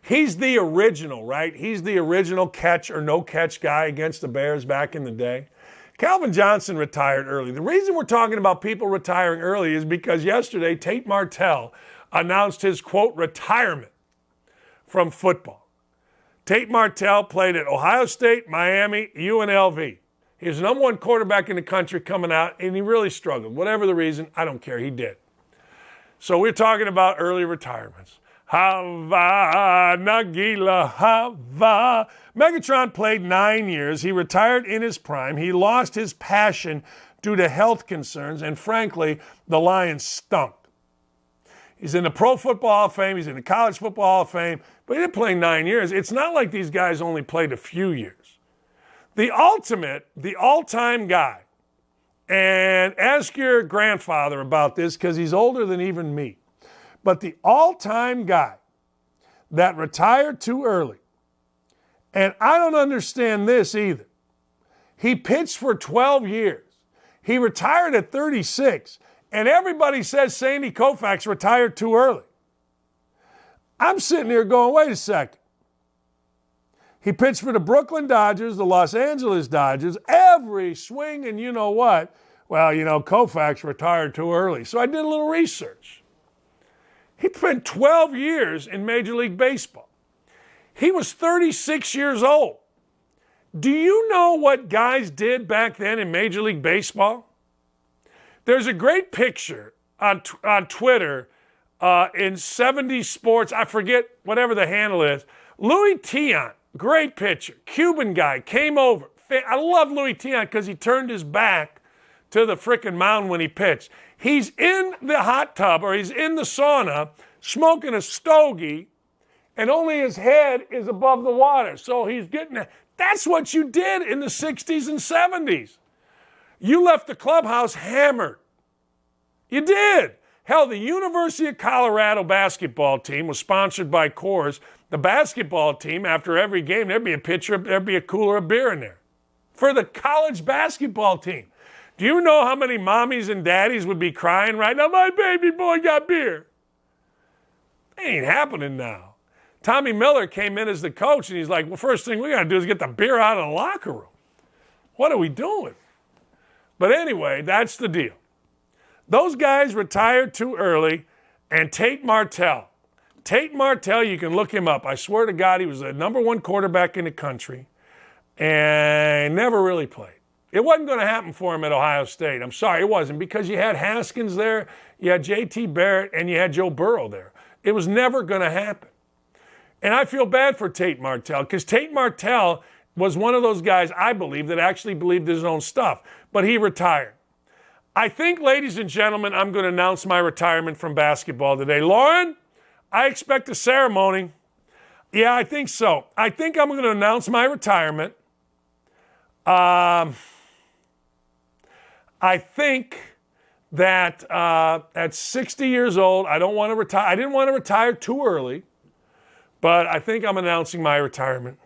He's the original, right? He's the original catch or no catch guy against the Bears back in the day. Calvin Johnson retired early. The reason we're talking about people retiring early is because yesterday Tate Martell announced his, quote, retirement from football. Tate Martell played at Ohio State, Miami, UNLV. He was the number one quarterback in the country coming out, and he really struggled. Whatever the reason, I don't care. He did. So we're talking about early retirements. Hava Nagila, Hava. Megatron played 9 years. He retired in his prime. He lost his passion due to health concerns, and frankly, the Lions stunk. He's in the Pro Football Hall of Fame. He's in the College Football Hall of Fame. But he didn't play 9 years. It's not like these guys only played a few years. The all-time guy, and ask your grandfather about this because he's older than even me, but the all-time guy that retired too early, and I don't understand this either. He pitched for 12 years. He retired at 36, and everybody says Sandy Koufax retired too early. I'm sitting here going, wait a second. He pitched for the Brooklyn Dodgers, the Los Angeles Dodgers, every swing, and you know what? Well, Koufax retired too early. So I did a little research. He spent 12 years in Major League Baseball. He was 36 years old. Do you know what guys did back then in Major League Baseball? There's a great picture on Twitter in 70 Sports. I forget whatever the handle is. Louis Tiant, great pitcher, Cuban guy, came over. I love Louis Tiant because he turned his back to the frickin' mound when he pitched. He's in the hot tub or he's in the sauna smoking a stogie and only his head is above the water. So he's getting that. That's what you did in the 60s and 70s. You left the clubhouse hammered. You did. Hell, the University of Colorado basketball team was sponsored by Coors. The basketball team, after every game, there'd be a cooler of beer in there. For the college basketball team. Do you know how many mommies and daddies would be crying right now? My baby boy got beer. That ain't happening now. Tommy Miller came in as the coach, and he's like, well, first thing we got to do is get the beer out of the locker room. What are we doing? But anyway, that's the deal. Those guys retired too early, and Tate Martell. Tate Martell, you can look him up. I swear to God, he was the #1 quarterback in the country and never really played. It wasn't going to happen for him at Ohio State. I'm sorry, it wasn't, because you had Haskins there, you had J.T. Barrett, and you had Joe Burrow there. It was never going to happen. And I feel bad for Tate Martell, because Tate Martell was one of those guys, I believe, that actually believed his own stuff. But he retired. I think, ladies and gentlemen, I'm going to announce my retirement from basketball today. Lauren, I expect a ceremony. Yeah, I think so. I think I'm going to announce my retirement. I think that at 60 years old, I don't want to retire. I didn't want to retire too early, but I think I'm announcing my retirement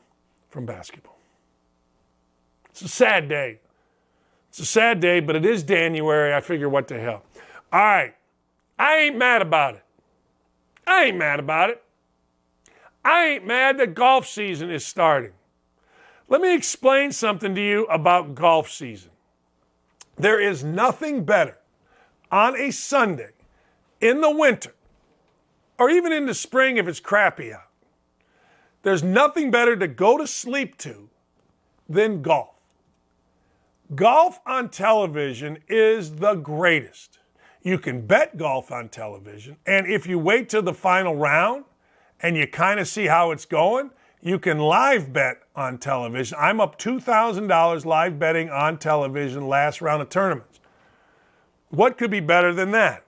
from basketball. It's a sad day. It's a sad day, but it is January. I figure, what the hell. All right. I ain't mad about it. I ain't mad about it. I ain't mad that golf season is starting. Let me explain something to you about golf season. There is nothing better on a Sunday in the winter, or even in the spring if it's crappy out. There's nothing better to go to sleep to than golf. Golf on television is the greatest. You can bet golf on television, and if you wait till the final round and you kind of see how it's going, you can live bet on television. I'm up $2,000 live betting on television last round of tournaments. What could be better than that?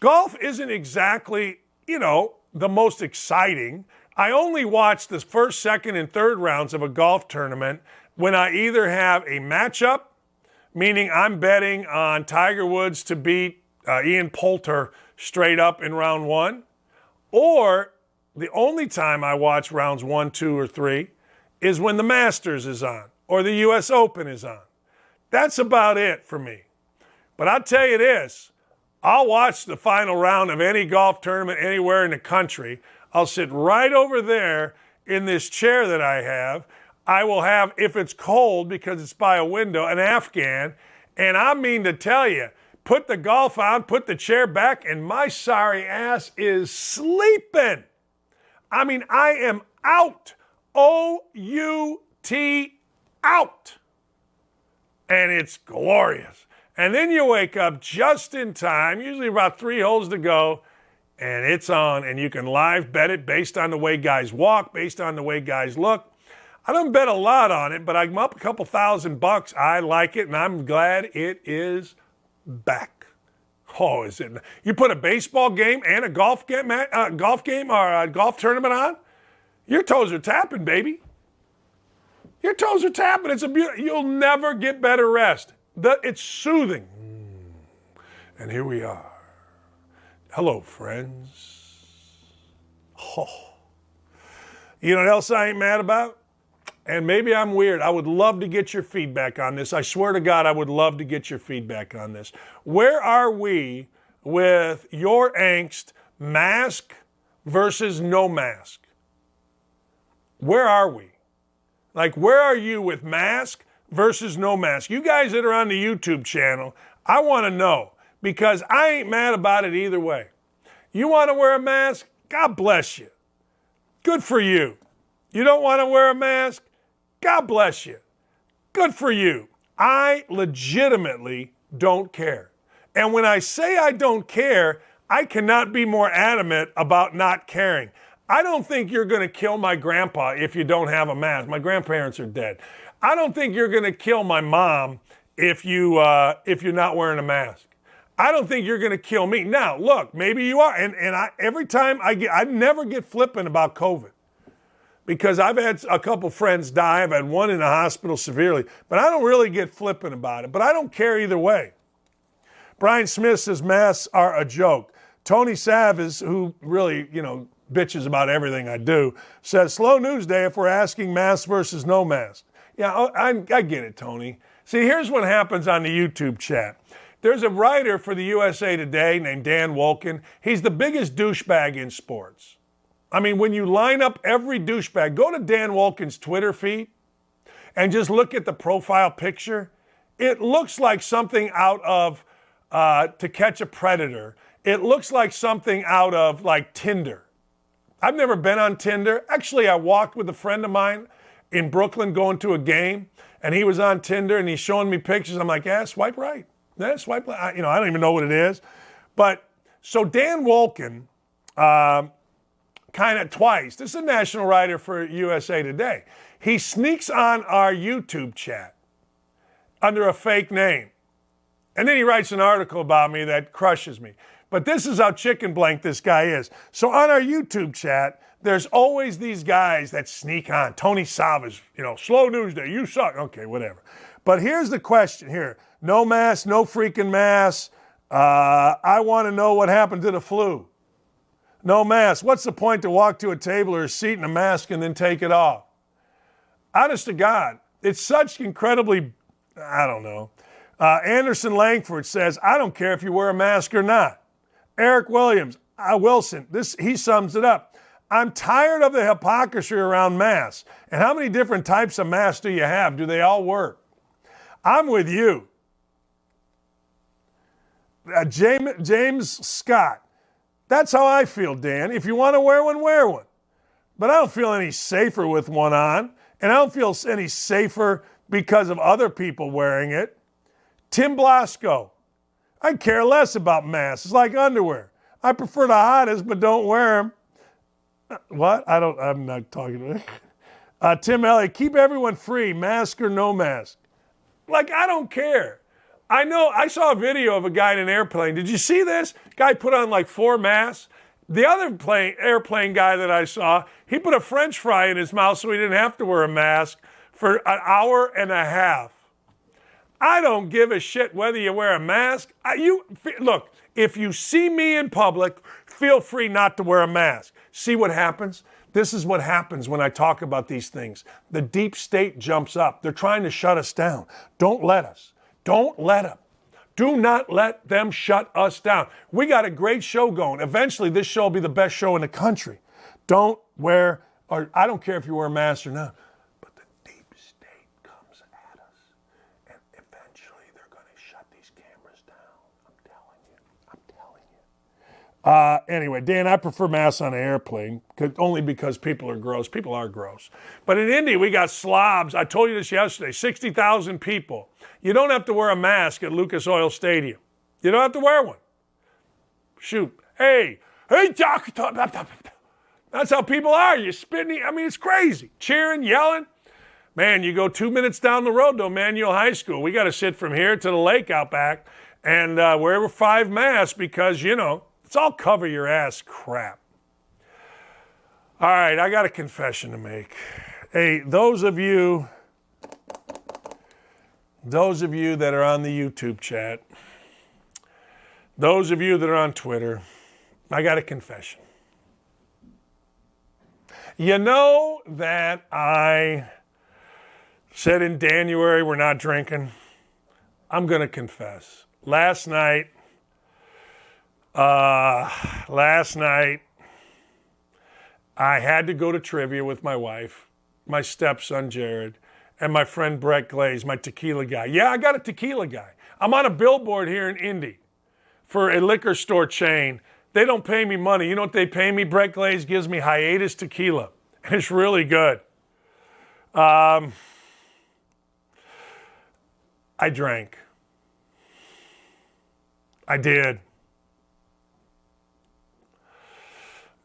Golf isn't exactly, the most exciting. I only watch the first, second, and third rounds of a golf tournament when I either have a matchup, meaning I'm betting on Tiger Woods to beat Ian Poulter straight up in round one, or the only time I watch rounds 1, 2, or 3 is when the Masters is on or the U.S. Open is on. That's about it for me. But I'll tell you this, I'll watch the final round of any golf tournament anywhere in the country. I'll sit right over there in this chair that I have. I will have, if it's cold because it's by a window, an Afghan. And I mean to tell you, put the golf on, put the chair back, and my sorry ass is sleeping. I mean, I am out. O-U-T, out. And it's glorious. And then you wake up just in time, usually about 3 holes to go, and it's on, and you can live bet it based on the way guys walk, based on the way guys look. I don't bet a lot on it, but I'm up a couple $1,000. I like it, and I'm glad it is back. Oh, is it? You put a baseball game and a golf game or a golf tournament on? Your toes are tapping, baby. Your toes are tapping. It's you'll never get better rest. It's soothing. And here we are. Hello, friends. Oh. You know what else I ain't mad about? And maybe I'm weird. I would love to get your feedback on this. I swear to God, I would love to get your feedback on this. Where are we with your angst, mask versus no mask? Where are we? Like, where are you with mask versus no mask? You guys that are on the YouTube channel, I want to know, because I ain't mad about it either way. You want to wear a mask? God bless you. Good for you. You don't want to wear a mask? God bless you. Good for you. I legitimately don't care. And when I say I don't care, I cannot be more adamant about not caring. I don't think you're going to kill my grandpa if you don't have a mask. My grandparents are dead. I don't think you're going to kill my mom if you're not wearing a mask. I don't think you're going to kill me. Now, look, maybe you are. And every time I never get flippant about COVID, because I've had a couple friends die. I've had one in the hospital severely, but I don't really get flippant about it. But I don't care either way. Brian Smith says masks are a joke. Tony Savas, who really, bitches about everything I do, says slow news day if we're asking mask versus no mask. Yeah, I get it, Tony. See, here's what happens on the YouTube chat. There's a writer for the USA Today named Dan Wolken. He's the biggest douchebag in sports. I mean, when you line up every douchebag, go to Dan Wolken's Twitter feed and just look at the profile picture. It looks like something out of To Catch a Predator. It looks like something out of like Tinder. I've never been on Tinder. Actually, I walked with a friend of mine in Brooklyn going to a game, and he was on Tinder, and he's showing me pictures. I'm like, yeah, swipe right. Yeah, swipe left. I don't even know what it is. But so Dan Wolken, kind of twice, this is a national writer for USA Today. He sneaks on our YouTube chat under a fake name. And then he writes an article about me that crushes me. But this is how chicken blank this guy is. So on our YouTube chat, there's always these guys that sneak on. Tony Savas, slow news day, you suck. Okay, whatever. But here's the question here. No mask, no freaking mask. I want to know what happened to the flu. No mask. What's the point to walk to a table or a seat in a mask and then take it off? Honest to God, it's such incredibly, I don't know. Anderson Langford says, I don't care if you wear a mask or not. Eric Williams, Wilson, he sums it up. I'm tired of the hypocrisy around masks. And how many different types of masks do you have? Do they all work? I'm with you. James Scott, that's how I feel, Dan. If you want to wear one, wear one. But I don't feel any safer with one on. And I don't feel any safer because of other people wearing it. Tim Blasco, I care less about masks. It's like underwear. I prefer the hottest, but don't wear them. What? I'm not talking to him. Tim Elliott, keep everyone free, mask or no mask. Like, I don't care. I know, I saw a video of a guy in an airplane. Did you see this? Guy put on like 4 masks. The other airplane guy that I saw, he put a French fry in his mouth so he didn't have to wear a mask for an hour and a half. I don't give a shit whether you wear a mask. Look, if you see me in public, feel free not to wear a mask. See what happens? This is what happens when I talk about these things. The deep state jumps up. They're trying to shut us down. Don't let us. Don't let them. Do not let them shut us down. We got a great show going. Eventually, this show will be the best show in the country. Don't wear, or I don't care if you wear a mask or not, but the deep state comes at us, and eventually they're going to shut these cameras down. I'm telling you. Anyway, Dan, I prefer masks on an airplane, only because people are gross. People are gross. But in Indy, we got slobs. I told you this yesterday, 60,000 people. You don't have to wear a mask at Lucas Oil Stadium. You don't have to wear one. Shoot. Hey, Doc. That's how people are. You're spitting. I mean, it's crazy. Cheering, yelling. Man, you go 2 minutes down the road to Emmanuel High School. We got to sit from here to the lake out back. And wear 5 masks because, it's all cover your ass crap. All right, I got a confession to make. Hey, those of you that are on the YouTube chat, those of you that are on Twitter, I got a confession. You know that I said in January we're not drinking? I'm going to confess. Last night, I had to go to trivia with my wife, my stepson Jared, and my friend Brett Glaze, my tequila guy. Yeah, I got a tequila guy. I'm on a billboard here in Indy for a liquor store chain. They don't pay me money. You know what they pay me? Brett Glaze gives me hiatus tequila, and it's really good. I drank. I did.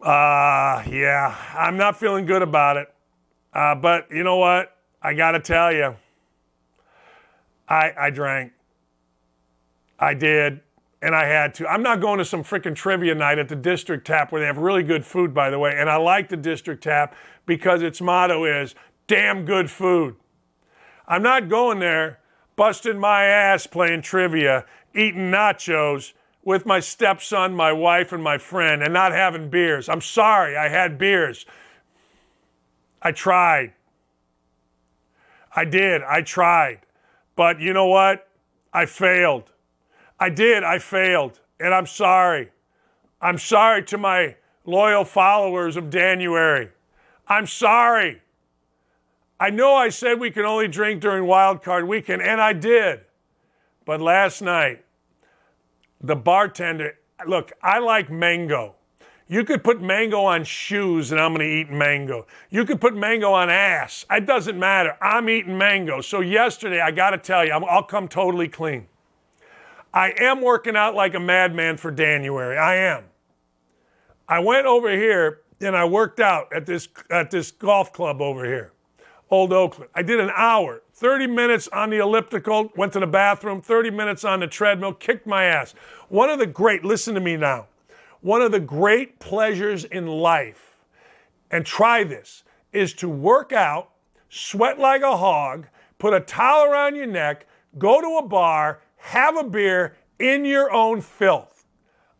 Yeah, I'm not feeling good about it. But you know what? I got to tell you, I drank. I did, and I had to. I'm not going to some freaking trivia night at the District Tap where they have really good food, by the way, and I like the District Tap because its motto is, damn good food. I'm not going there busting my ass playing trivia, eating nachos with my stepson, my wife, and my friend, and not having beers. I'm sorry, I had beers. I tried. I did. I tried. But you know what? I failed. I failed. And I'm sorry. I'm sorry to my loyal followers of January. I'm sorry. I know I said we could only drink during Wild Card Weekend, and I did. But last night, the bartender, look, I like mango. You could put mango on shoes and I'm going to eat mango. You could put mango on ass. It doesn't matter. I'm eating mango. So yesterday, I got to tell you, I'll come totally clean. I am working out like a madman for January. I am. I went over here and I worked out at this golf club over here, Old Oakland. I did an hour, 30 minutes on the elliptical, went to the bathroom, 30 minutes on the treadmill, kicked my ass. Listen to me now. One of the great pleasures in life, and try this, is to work out, sweat like a hog, put a towel around your neck, go to a bar, have a beer in your own filth.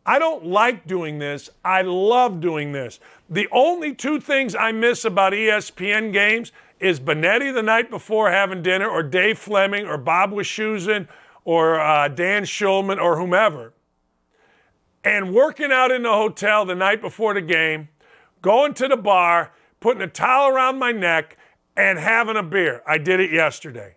I don't like doing this. I love doing this. The only 2 things I miss about ESPN games is Benetti the night before having dinner, or Dave Fleming, or Bob Wischusen, or Dan Schulman, or whomever, and working out in the hotel the night before the game, going to the bar, putting a towel around my neck, and having a beer. I did it yesterday.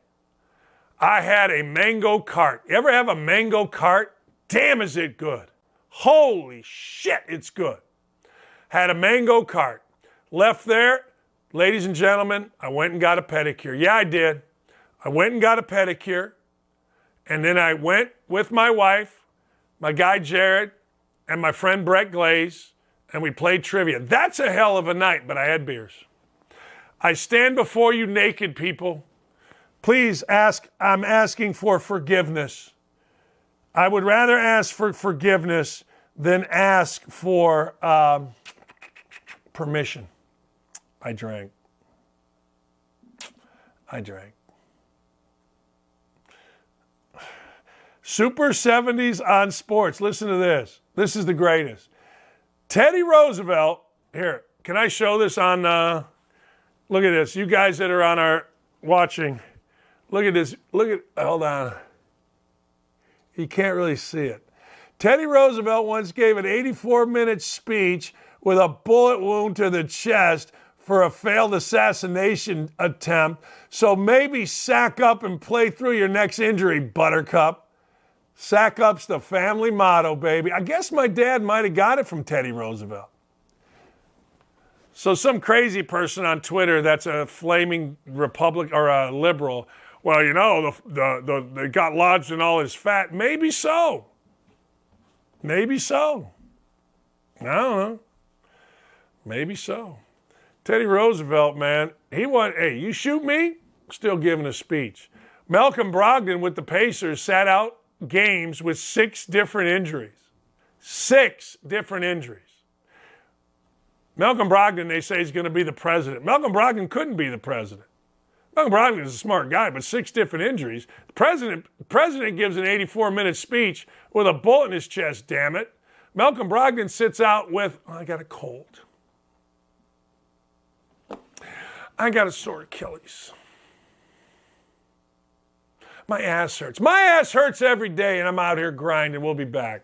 I had a mango cart. You ever have a mango cart? Damn, is it good. Holy shit, it's good. Had a mango cart. Left there, ladies and gentlemen, I went and got a pedicure. Yeah, I did. I went and got a pedicure. And then I went with my wife, my guy Jared, and my friend Brett Glaze, and we played trivia. That's a hell of a night, but I had beers. I stand before you naked people. Please I'm asking for forgiveness. I would rather ask for forgiveness than ask for permission. I drank. Super 70s on sports. Listen to this. This is the greatest. Teddy Roosevelt, here, can I show this on, look at this. You guys that are on our watching, look at this. Hold on. You can't really see it. Teddy Roosevelt once gave an 84-minute speech with a bullet wound to the chest for a failed assassination attempt. So maybe sack up and play through your next injury, Buttercup. Sack up's the family motto, baby. I guess my dad might have got it from Teddy Roosevelt. So some crazy person on Twitter that's a flaming Republican or a liberal, well, you know, they got lodged in all his fat. Maybe so. Maybe so. I don't know. Maybe so. Teddy Roosevelt, man, hey, you shoot me? Still giving a speech. Malcolm Brogdon with the Pacers sat out games with 6 different injuries. 6 different injuries. Malcolm Brogdon, they say, is going to be the president. Malcolm Brogdon couldn't be the president. Malcolm Brogdon is a smart guy, but 6 different injuries. The president gives an 84-minute speech with a bullet in his chest, damn it. Malcolm Brogdon sits out with, oh, I got a cold. I got a sore Achilles. My ass hurts. My ass hurts every day, and I'm out here grinding. We'll be back.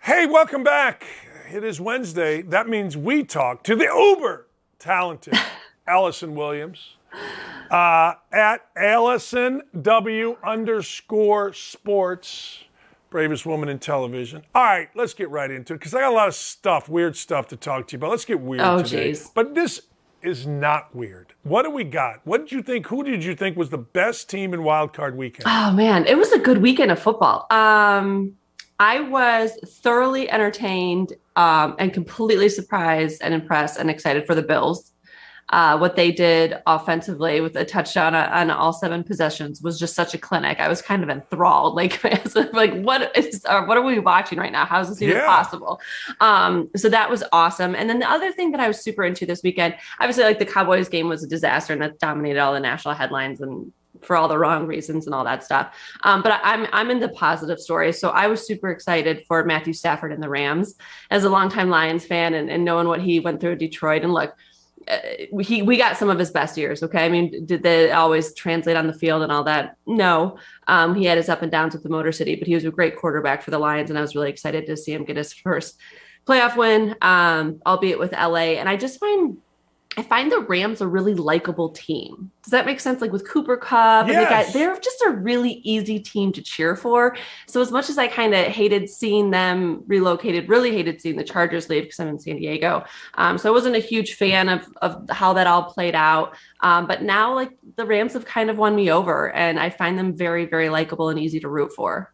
Hey, welcome back. It is Wednesday. That means we talk to the uber talented Allison Williams at Allison W_sports, bravest woman in television. All right, let's get right into it because I got a lot of stuff, weird stuff to talk to you about. Let's get weird today. Geez. But this is not weird. What do we got? What did you think? Who did you think was the best team in Wild Card Weekend? Oh, man, it was a good weekend of football. I was thoroughly entertained and completely surprised and impressed and excited for the Bills. What they did offensively with a touchdown on all 7 possessions was just such a clinic. I was kind of enthralled. Like what are we watching right now? How is this even possible? So that was awesome. And then the other thing that I was super into this weekend, obviously, like the Cowboys game was a disaster and that dominated all the national headlines and for all the wrong reasons and all that stuff. But I'm in the positive story. So I was super excited for Matthew Stafford and the Rams as a longtime Lions fan and knowing what he went through at Detroit. And look, we got some of his best years. Okay. I mean, did they always translate on the field and all that? No. He had his up and downs with the Motor City, but he was a great quarterback for the Lions. And I was really excited to see him get his first playoff win, albeit with LA. And I find the Rams a really likable team. Does that make sense? Like with Cooper Kupp, yes. They're just a really easy team to cheer for. So as much as I kind of hated seeing them relocated, really hated seeing the Chargers leave because I'm in San Diego. So I wasn't a huge fan of how that all played out. But now like the Rams have kind of won me over and I find them very, very likable and easy to root for.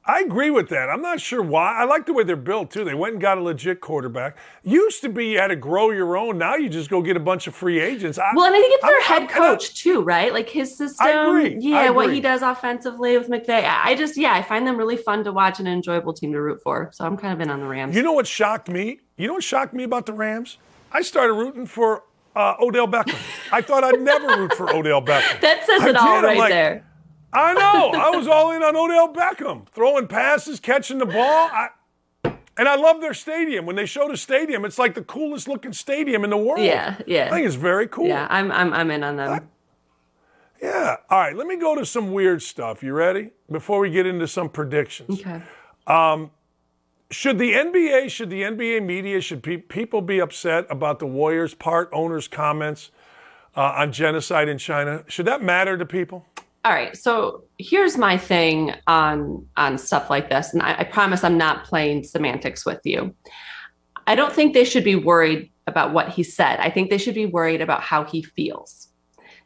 I agree with that. I'm not sure why. I like the way they're built, too. They went and got a legit quarterback. Used to be you had to grow your own. Now you just go get a bunch of free agents. And I think it's their head coach, too, right? Like his system. I agree. Yeah, what he does offensively with McVay. I find them really fun to watch and an enjoyable team to root for. So I'm kind of in on the Rams. You know what shocked me? You know what shocked me about the Rams? I started rooting for Odell Beckham. I thought I'd never root for Odell Beckham. That says it all right there. I know. I was all in on Odell Beckham, throwing passes, catching the ball. And I love their stadium. When they showed a stadium, it's like the coolest looking stadium in the world. Yeah. I think it's very cool. Yeah, I'm in on them. Yeah. All right, let me go to some weird stuff. You ready? Before we get into some predictions. Okay. Should the NBA media, should people be upset about the Warriors' owners' comments on genocide in China? Should that matter to people? All right, so here's my thing on stuff like this, and I promise I'm not playing semantics with you. I don't think they should be worried about what he said. I think they should be worried about how he feels.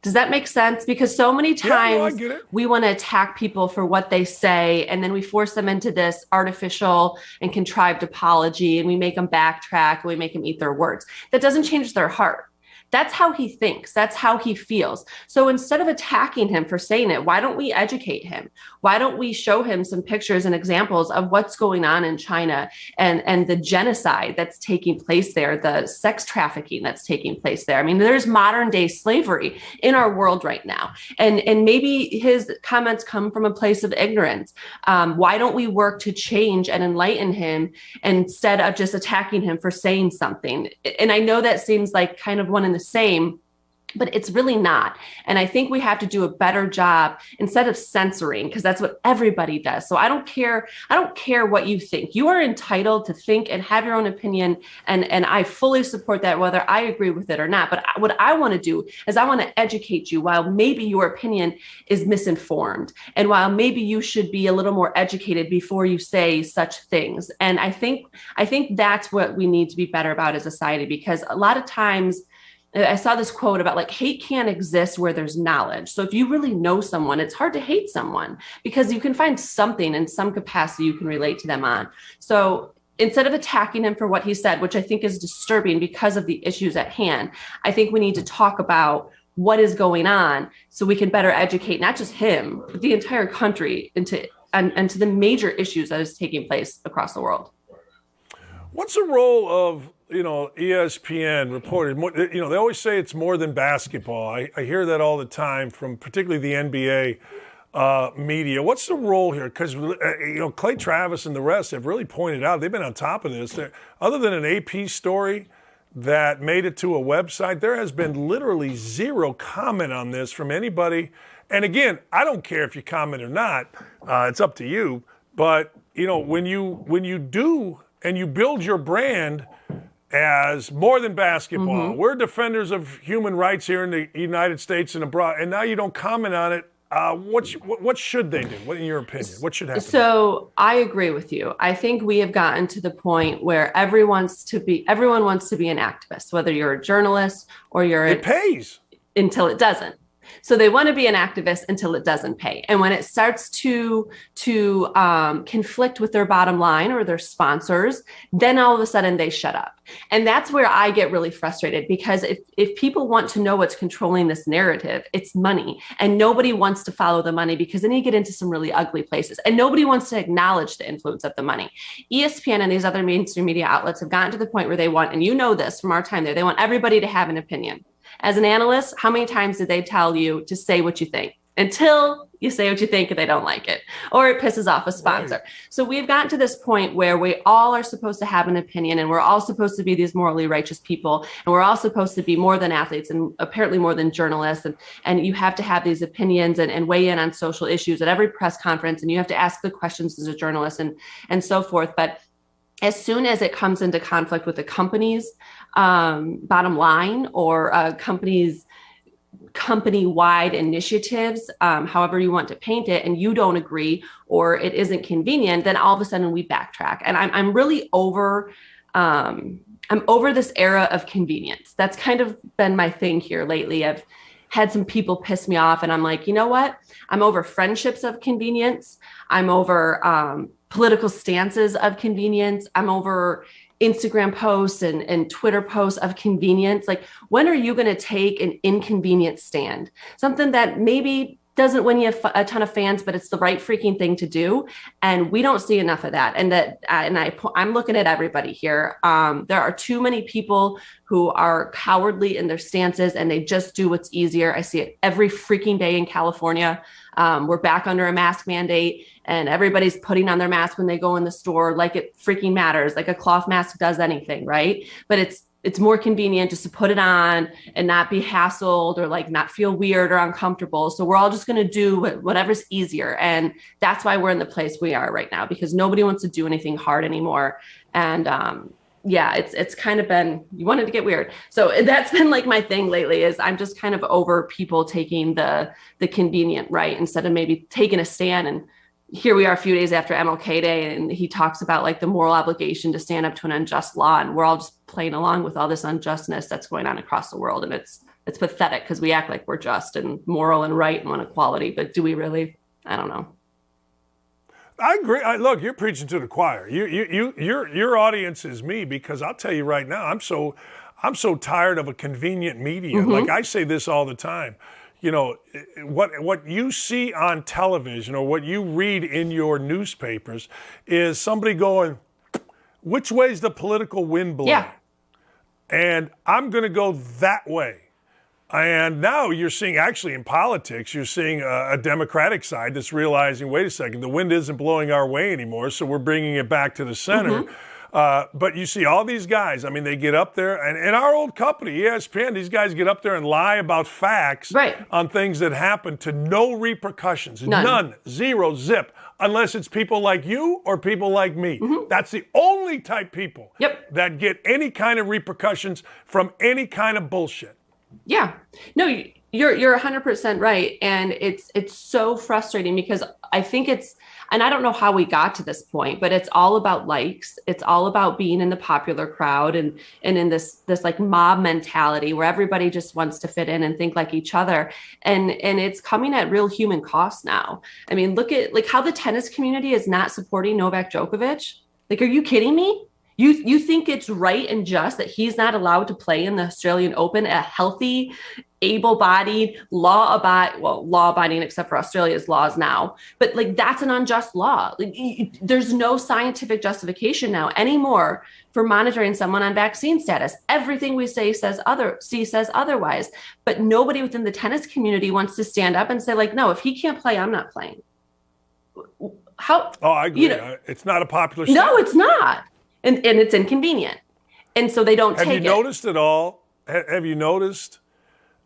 Does that make sense? Because so many times we want to attack people for what they say, and then we force them into this artificial and contrived apology, and we make them backtrack, and we make them eat their words. That doesn't change their heart. That's how he thinks. That's how he feels. So instead of attacking him for saying it, why don't we educate him? Why don't we show him some pictures and examples of what's going on in China and the genocide that's taking place there, the sex trafficking that's taking place there? I mean, there's modern day slavery in our world right now. And maybe his comments come from a place of ignorance. Why don't we work to change and enlighten him instead of just attacking him for saying something? And I know that seems like kind of one and the same, but it's really not. And I think we have to do a better job instead of censoring, because that's what everybody does. So I don't care what you think. You are entitled to think and have your own opinion. And I fully support that, whether I agree with it or not. But what I want to do is I want to educate you while maybe your opinion is misinformed. And while maybe you should be a little more educated before you say such things. And I think that's what we need to be better about as a society, because a lot of times I saw this quote about like hate can't exist where there's knowledge. So if you really know someone, it's hard to hate someone because you can find something in some capacity you can relate to them on. So instead of attacking him for what he said, which I think is disturbing because of the issues at hand, I think we need to talk about what is going on so we can better educate not just him, but the entire country into the major issues that is taking place across the world. What's the role of ESPN reported, they always say it's more than basketball. I hear that all the time from particularly the NBA media. What's the role here? Because, Clay Travis and the rest have really pointed out, they've been on top of this. Other than an AP story that made it to a website, there has been literally zero comment on this from anybody. And again, I don't care if you comment or not. It's up to you. But when you do and you build your brand as more than basketball, we're defenders of human rights here in the United States and abroad, and now you don't comment on it. What should they do? What, in your opinion, what should happen? So I agree with you. I think we have gotten to the point where everyone wants to be an activist, whether you're a journalist or it pays until it doesn't. So they want to be an activist until it doesn't pay. And when it starts to conflict with their bottom line or their sponsors, then all of a sudden they shut up. And that's where I get really frustrated, because if people want to know what's controlling this narrative, it's money. And nobody wants to follow the money, because then you get into some really ugly places. And nobody wants to acknowledge the influence of the money. ESPN and these other mainstream media outlets have gotten to the point where they want, and you know this from our time there, they want everybody to have an opinion. As an analyst, how many times did they tell you to say what you think until you say what you think and they don't like it, or it pisses off a sponsor? Right. So we've gotten to this point where we all are supposed to have an opinion, and we're all supposed to be these morally righteous people, and we're all supposed to be more than athletes and apparently more than journalists. And you have to have these opinions and weigh in on social issues at every press conference, and you have to ask the questions as a journalist and so forth. But as soon as it comes into conflict with the company's bottom line or a company's company-wide initiatives, however you want to paint it, and you don't agree or it isn't convenient, then all of a sudden we backtrack. And I'm really over this era of convenience. That's kind of been my thing here lately. I've had some people piss me off, and I'm like, you know what? I'm over friendships of convenience. I'm over political stances of convenience. I'm over Instagram posts and Twitter posts of convenience. Like, when are you going to take an inconvenient stand? Something that maybe doesn't win you a ton of fans, but it's the right freaking thing to do. And we don't see enough of that. And I'm looking at everybody here. There are too many people who are cowardly in their stances, and they just do what's easier. I see it every freaking day in California. We're back under a mask mandate, and everybody's putting on their mask when they go in the store, like it freaking matters, like a cloth mask does anything, right? But it's more convenient just to put it on and not be hassled or like not feel weird or uncomfortable. So we're all just going to do whatever's easier. And that's why we're in the place we are right now, because nobody wants to do anything hard anymore. And it's kind of been, you wanted to get weird. So that's been like my thing lately, is I'm just kind of over people taking the convenient right instead of maybe taking a stand. And here we are a few days after MLK Day, and he talks about like the moral obligation to stand up to an unjust law. And we're all just playing along with all this unjustness that's going on across the world. And it's pathetic, because we act like we're just and moral and right and want equality. But do we really? I don't know. I agree. Look, you're preaching to the choir. Your audience is me, because I'll tell you right now, I'm so tired of a convenient media. Mm-hmm. Like I say this all the time. You know, what you see on television or what you read in your newspapers is somebody going, which way's the political wind blowing? Yeah. And I'm going to go that way. And now you're seeing, actually in politics, you're seeing a Democratic side that's realizing, wait a second, the wind isn't blowing our way anymore, so we're bringing it back to the center. Mm-hmm. But you see all these guys, I mean, they get up there, and in our old company, ESPN, these guys get up there and lie about facts on things that happen to no repercussions. None. Zero, zip, unless it's people like you or people like me. Mm-hmm. That's the only type people that get any kind of repercussions from any kind of bullshit. Yeah. No, you're 100% right. And it's so frustrating, because I think and I don't know how we got to this point, but it's all about likes. It's all about being in the popular crowd and in this like mob mentality where everybody just wants to fit in and think like each other. And it's coming at real human cost now. I mean, look at like how the tennis community is not supporting Novak Djokovic. Like, are you kidding me? You think it's right and just that he's not allowed to play in the Australian Open, a healthy, able-bodied, law-abiding, except for Australia's laws now. But like, that's an unjust law. Like, there's no scientific justification now anymore for monitoring someone on vaccine status. Everything we say says otherwise. But nobody within the tennis community wants to stand up and say, like, no, if he can't play, I'm not playing. How? Oh, I agree. It's not a popular stance. No, it's not. And it's inconvenient. And so they don't take it. Have you noticed at all? Have you noticed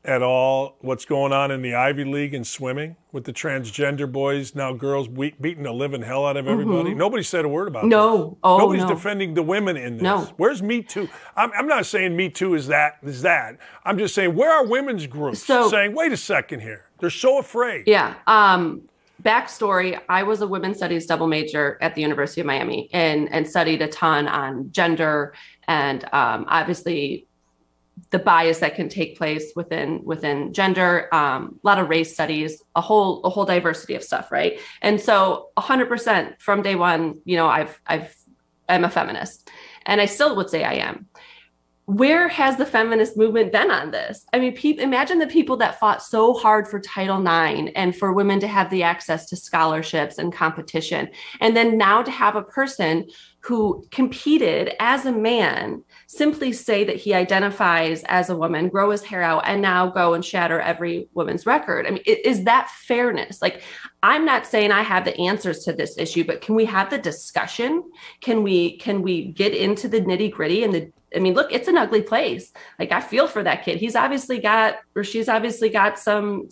at all what's going on in the Ivy League in swimming with the transgender boys, now girls beating the living hell out of everybody? Mm-hmm. Nobody said a word about no. this. Oh, Nobody's no. defending the women in this. No. Where's Me Too? I'm not saying Me Too is that. I'm just saying, where are women's groups saying, wait a second here? They're so afraid. Yeah. Backstory, I was a women's studies double major at the University of Miami and studied a ton on gender and obviously the bias that can take place within gender, a lot of race studies, a whole diversity of stuff, right? And so 100% from day one, I'm a feminist, and I still would say I am. Where has the feminist movement been on this? I mean, imagine the people that fought so hard for Title IX and for women to have the access to scholarships and competition. And then now to have a person who competed as a man simply say that he identifies as a woman, grow his hair out, and now go and shatter every woman's record. I mean, is that fairness? Like, I'm not saying I have the answers to this issue, but can we have the discussion? Can we get into the nitty gritty look, it's an ugly place. Like, I feel for that kid. She's obviously got some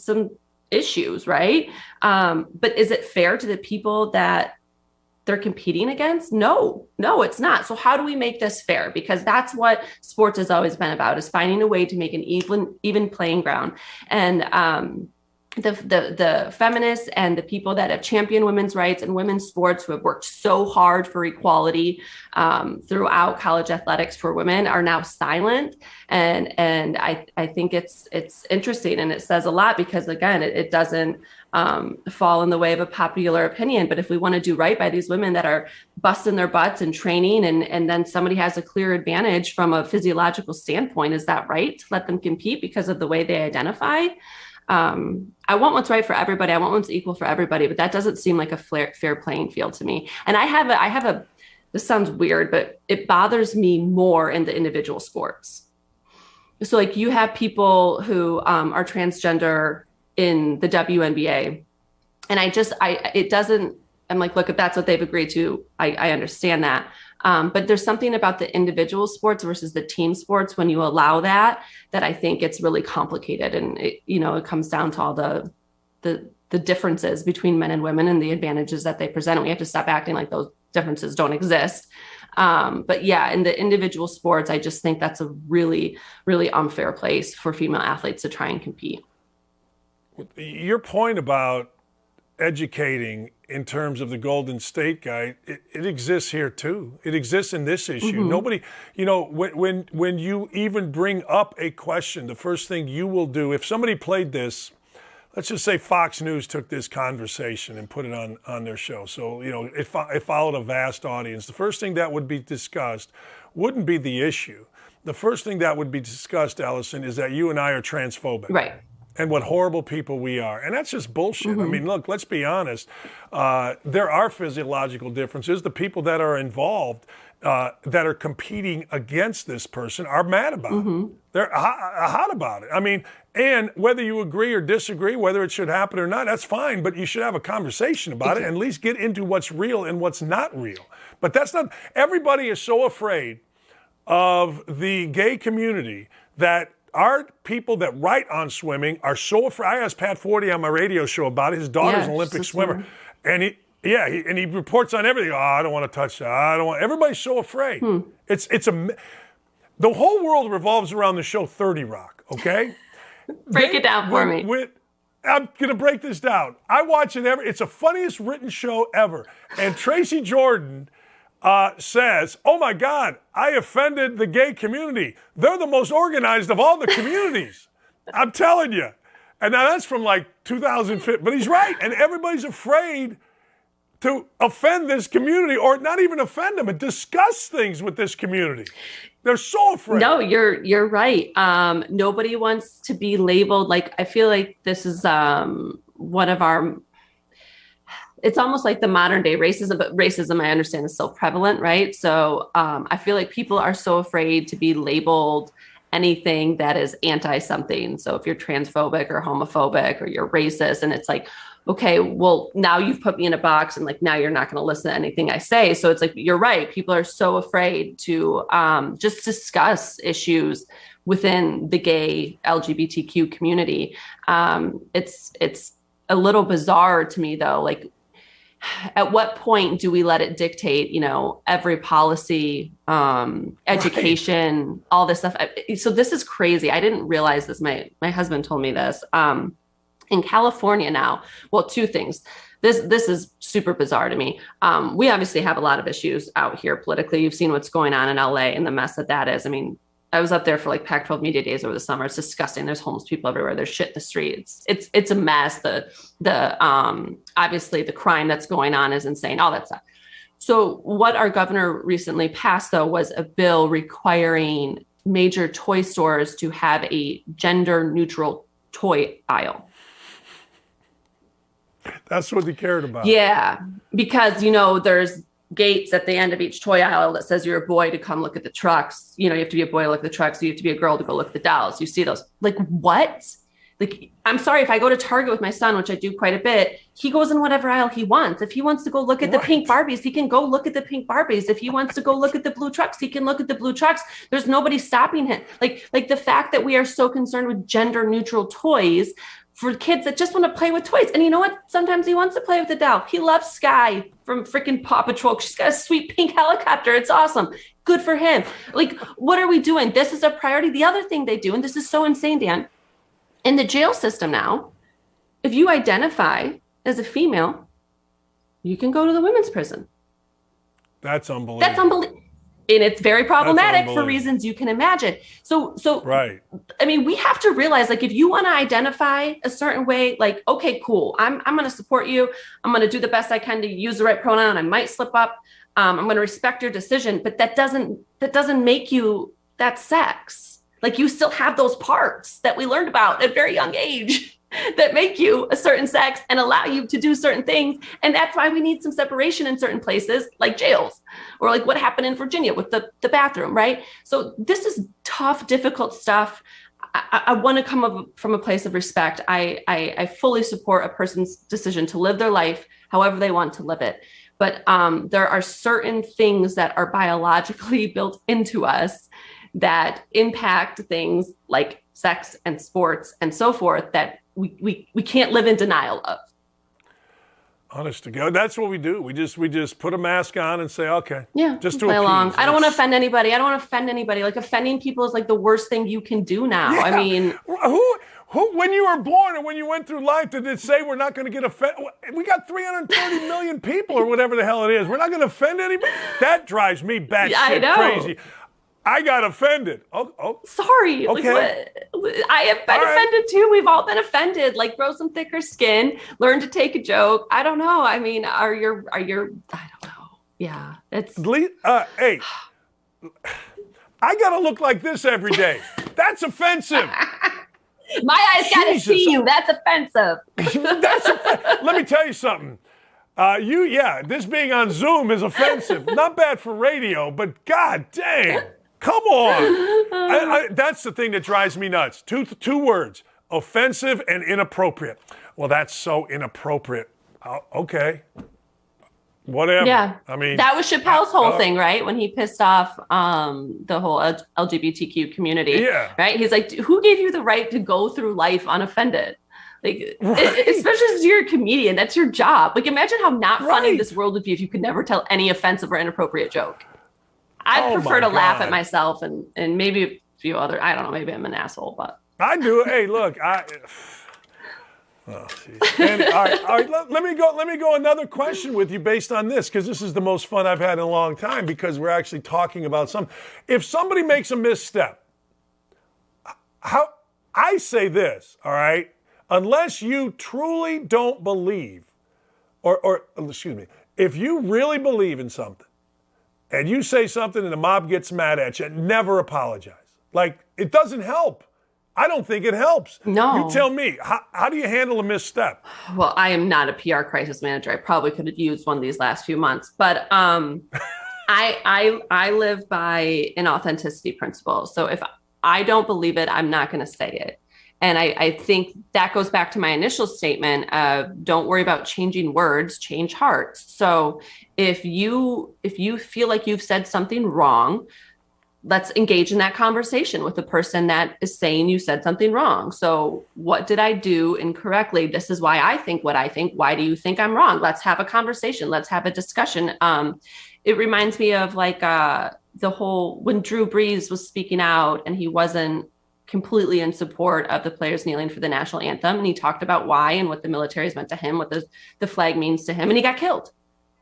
issues, right? But is it fair to the people that they're competing against? No, it's not. So how do we make this fair? Because that's what sports has always been about, is finding a way to make an even playing ground. And the feminists and the people that have championed women's rights and women's sports, who have worked so hard for equality throughout college athletics for women, are now silent. And I think it's interesting, and it says a lot, because again, it doesn't fall in the way of a popular opinion. But if we want to do right by these women that are busting their butts and training, and then somebody has a clear advantage from a physiological standpoint, is that right to let them compete because of the way they identify? I want what's right for everybody. I want what's equal for everybody, but that doesn't seem like a fair playing field to me. And I have a, this sounds weird, but it bothers me more in the individual sports. So like, you have people who are transgender in the WNBA, and I'm like, look, if that's what they've agreed to, I understand that. But there's something about the individual sports versus the team sports, when you allow that I think it's really complicated. And it comes down to all the differences between men and women and the advantages that they present. And we have to stop acting like those differences don't exist. But yeah, in the individual sports, I just think that's a really, really unfair place for female athletes to try and compete. Your point about educating in terms of the Golden State guy, it exists here too. It exists in this issue. Mm-hmm. Nobody, when you even bring up a question, the first thing you will do, if somebody played this, let's just say Fox News took this conversation and put it on their show. So, it followed a vast audience. The first thing that would be discussed wouldn't be the issue. The first thing that would be discussed, Allison, is that you and I are transphobic. Right. And what horrible people we are. And that's just bullshit. Mm-hmm. I mean, look, let's be honest. There are physiological differences. The people that are involved, that are competing against this person, are mad about it. They're hot about it. I mean, and whether you agree or disagree, whether it should happen or not, that's fine. But you should have a conversation about it and at least get into what's real and what's not real. But that's not, everybody is so afraid of the gay community that our people that write on swimming are so afraid. I asked Pat Forty on my radio show about it. His daughter's an Olympic swimmer. And he reports on everything. Oh, I don't want to touch that. Everybody's so afraid. The whole world revolves around the show 30 Rock, okay? Break it down for me. I'm going to break this down. I watch it it's the funniest written show ever. And Tracy Jordan says, oh my God, I offended the gay community. They're the most organized of all the communities. I'm telling you. And now that's from like 2005. But he's right. And everybody's afraid to offend this community, or not even offend them, but discuss things with this community. They're so afraid. No, you're right. Nobody wants to be labeled. Like, I feel like this is one of our, it's almost like the modern day racism, but racism, I understand, is so prevalent, right? So I feel like people are so afraid to be labeled anything that is anti something. So if you're transphobic or homophobic or you're racist, and it's like, okay, well, now you've put me in a box and like, now you're not going to listen to anything I say. So it's like, you're right. People are so afraid to just discuss issues within the gay LGBTQ community. It's a little bizarre to me though. Like, at what point do we let it dictate, every policy, education, right, all this stuff? So this is crazy. I didn't realize this. My husband told me this. In California now, well, two things. This is super bizarre to me. We obviously have a lot of issues out here politically. You've seen what's going on in LA and the mess that is. I mean, I was up there for like Pac-12 media days over the summer. It's disgusting. There's homeless people everywhere. There's shit in the streets. It's a mess. The obviously the crime that's going on is insane. All that stuff. So what our governor recently passed though was a bill requiring major toy stores to have a gender neutral toy aisle. That's what they cared about. Yeah, because there's gates at the end of each toy aisle that says you're a boy to come look at the trucks. You have to be a boy to look at the trucks. You have to be a girl to go look at the dolls. You see those. Like, what? Like, I'm sorry, if I go to Target with my son, which I do quite a bit, he goes in whatever aisle he wants. If he wants to go look at the pink Barbies, he can go look at the pink Barbies. If he wants to go look at the blue trucks, he can look at the blue trucks. There's nobody stopping him. Like the fact that we are so concerned with gender neutral toys for kids that just want to play with toys. And you know what? Sometimes he wants to play with the doll. He loves Sky from freaking Paw Patrol. She's got a sweet pink helicopter. It's awesome. Good for him. Like, what are we doing? This is a priority. The other thing they do, and this is so insane, Dan, in the jail system now, if you identify as a female, you can go to the women's prison. That's unbelievable. That's unbelievable. And it's very problematic for reasons you can imagine. So right. I mean, we have to realize, like, if you want to identify a certain way, like, okay, cool. I'm going to support you. I'm going to do the best I can to use the right pronoun. I might slip up. I'm going to respect your decision, but that doesn't make you that sex. Like, you still have those parts that we learned about at a very young age that make you a certain sex and allow you to do certain things. And that's why we need some separation in certain places, like jails, or like what happened in Virginia with the bathroom, right? So this is tough, difficult stuff. I want to come up from a place of respect. I fully support a person's decision to live their life however they want to live it. But there are certain things that are biologically built into us that impact things like sex and sports and so forth that we can't live in denial of. Honest to God, that's what we do. We just put a mask on and say, okay, yeah, just to play appease. Along. I don't want to offend anybody. Like, offending people is like the worst thing you can do now. Yeah. I mean, who, when you were born or when you went through life, did it say we're not going to get offended? We got 330 million people or whatever the hell it is. We're not going to offend anybody. That drives me batshit crazy. I got offended. Oh. Sorry. Okay. Like, I have been offended too. We've all been offended. Like, grow some thicker skin, learn to take a joke. I don't know. I mean, are you, I don't know. Yeah. It's. Hey, I got to look like this every day. That's offensive. My eyes got to see you. That's offensive. Let me tell you something. This being on Zoom is offensive. Not bad for radio, but god dang. Come on. That's the thing that drives me nuts. Two words, offensive and inappropriate. Well, that's so inappropriate. Okay. Whatever. Yeah. I mean, that was Chappelle's whole thing, right? When he pissed off the whole LGBTQ community. Yeah. Right? He's like, who gave you the right to go through life unoffended? Like, especially as you're a comedian, that's your job. Like, imagine how not funny this world would be if you could never tell any offensive or inappropriate joke. I prefer to laugh at myself and maybe a few other, I don't know, maybe I'm an asshole, but. I do. Hey, look, all right. Let me go another question with you based on this, because this is the most fun I've had in a long time, because we're actually talking about something. If somebody makes a misstep, I say this, all right? Unless you truly don't believe, or excuse me, if you really believe in something and you say something and the mob gets mad at you, never apologize. Like, it doesn't help. I don't think it helps. No. You tell me, how do you handle a misstep? Well, I am not a PR crisis manager. I probably could have used one these last few months, but I live by an authenticity principle. So if I don't believe it, I'm not going to say it. And I think that goes back to my initial statement of don't worry about changing words, change hearts. So if you feel like you've said something wrong, let's engage in that conversation with the person that is saying you said something wrong. So what did I do incorrectly? This is why I think what I think. Why do you think I'm wrong? Let's have a conversation. Let's have a discussion. It reminds me of like the whole, when Drew Brees was speaking out and he wasn't completely in support of the players kneeling for the national anthem. And he talked about why and what the military has meant to him, what the flag means to him. And he got killed.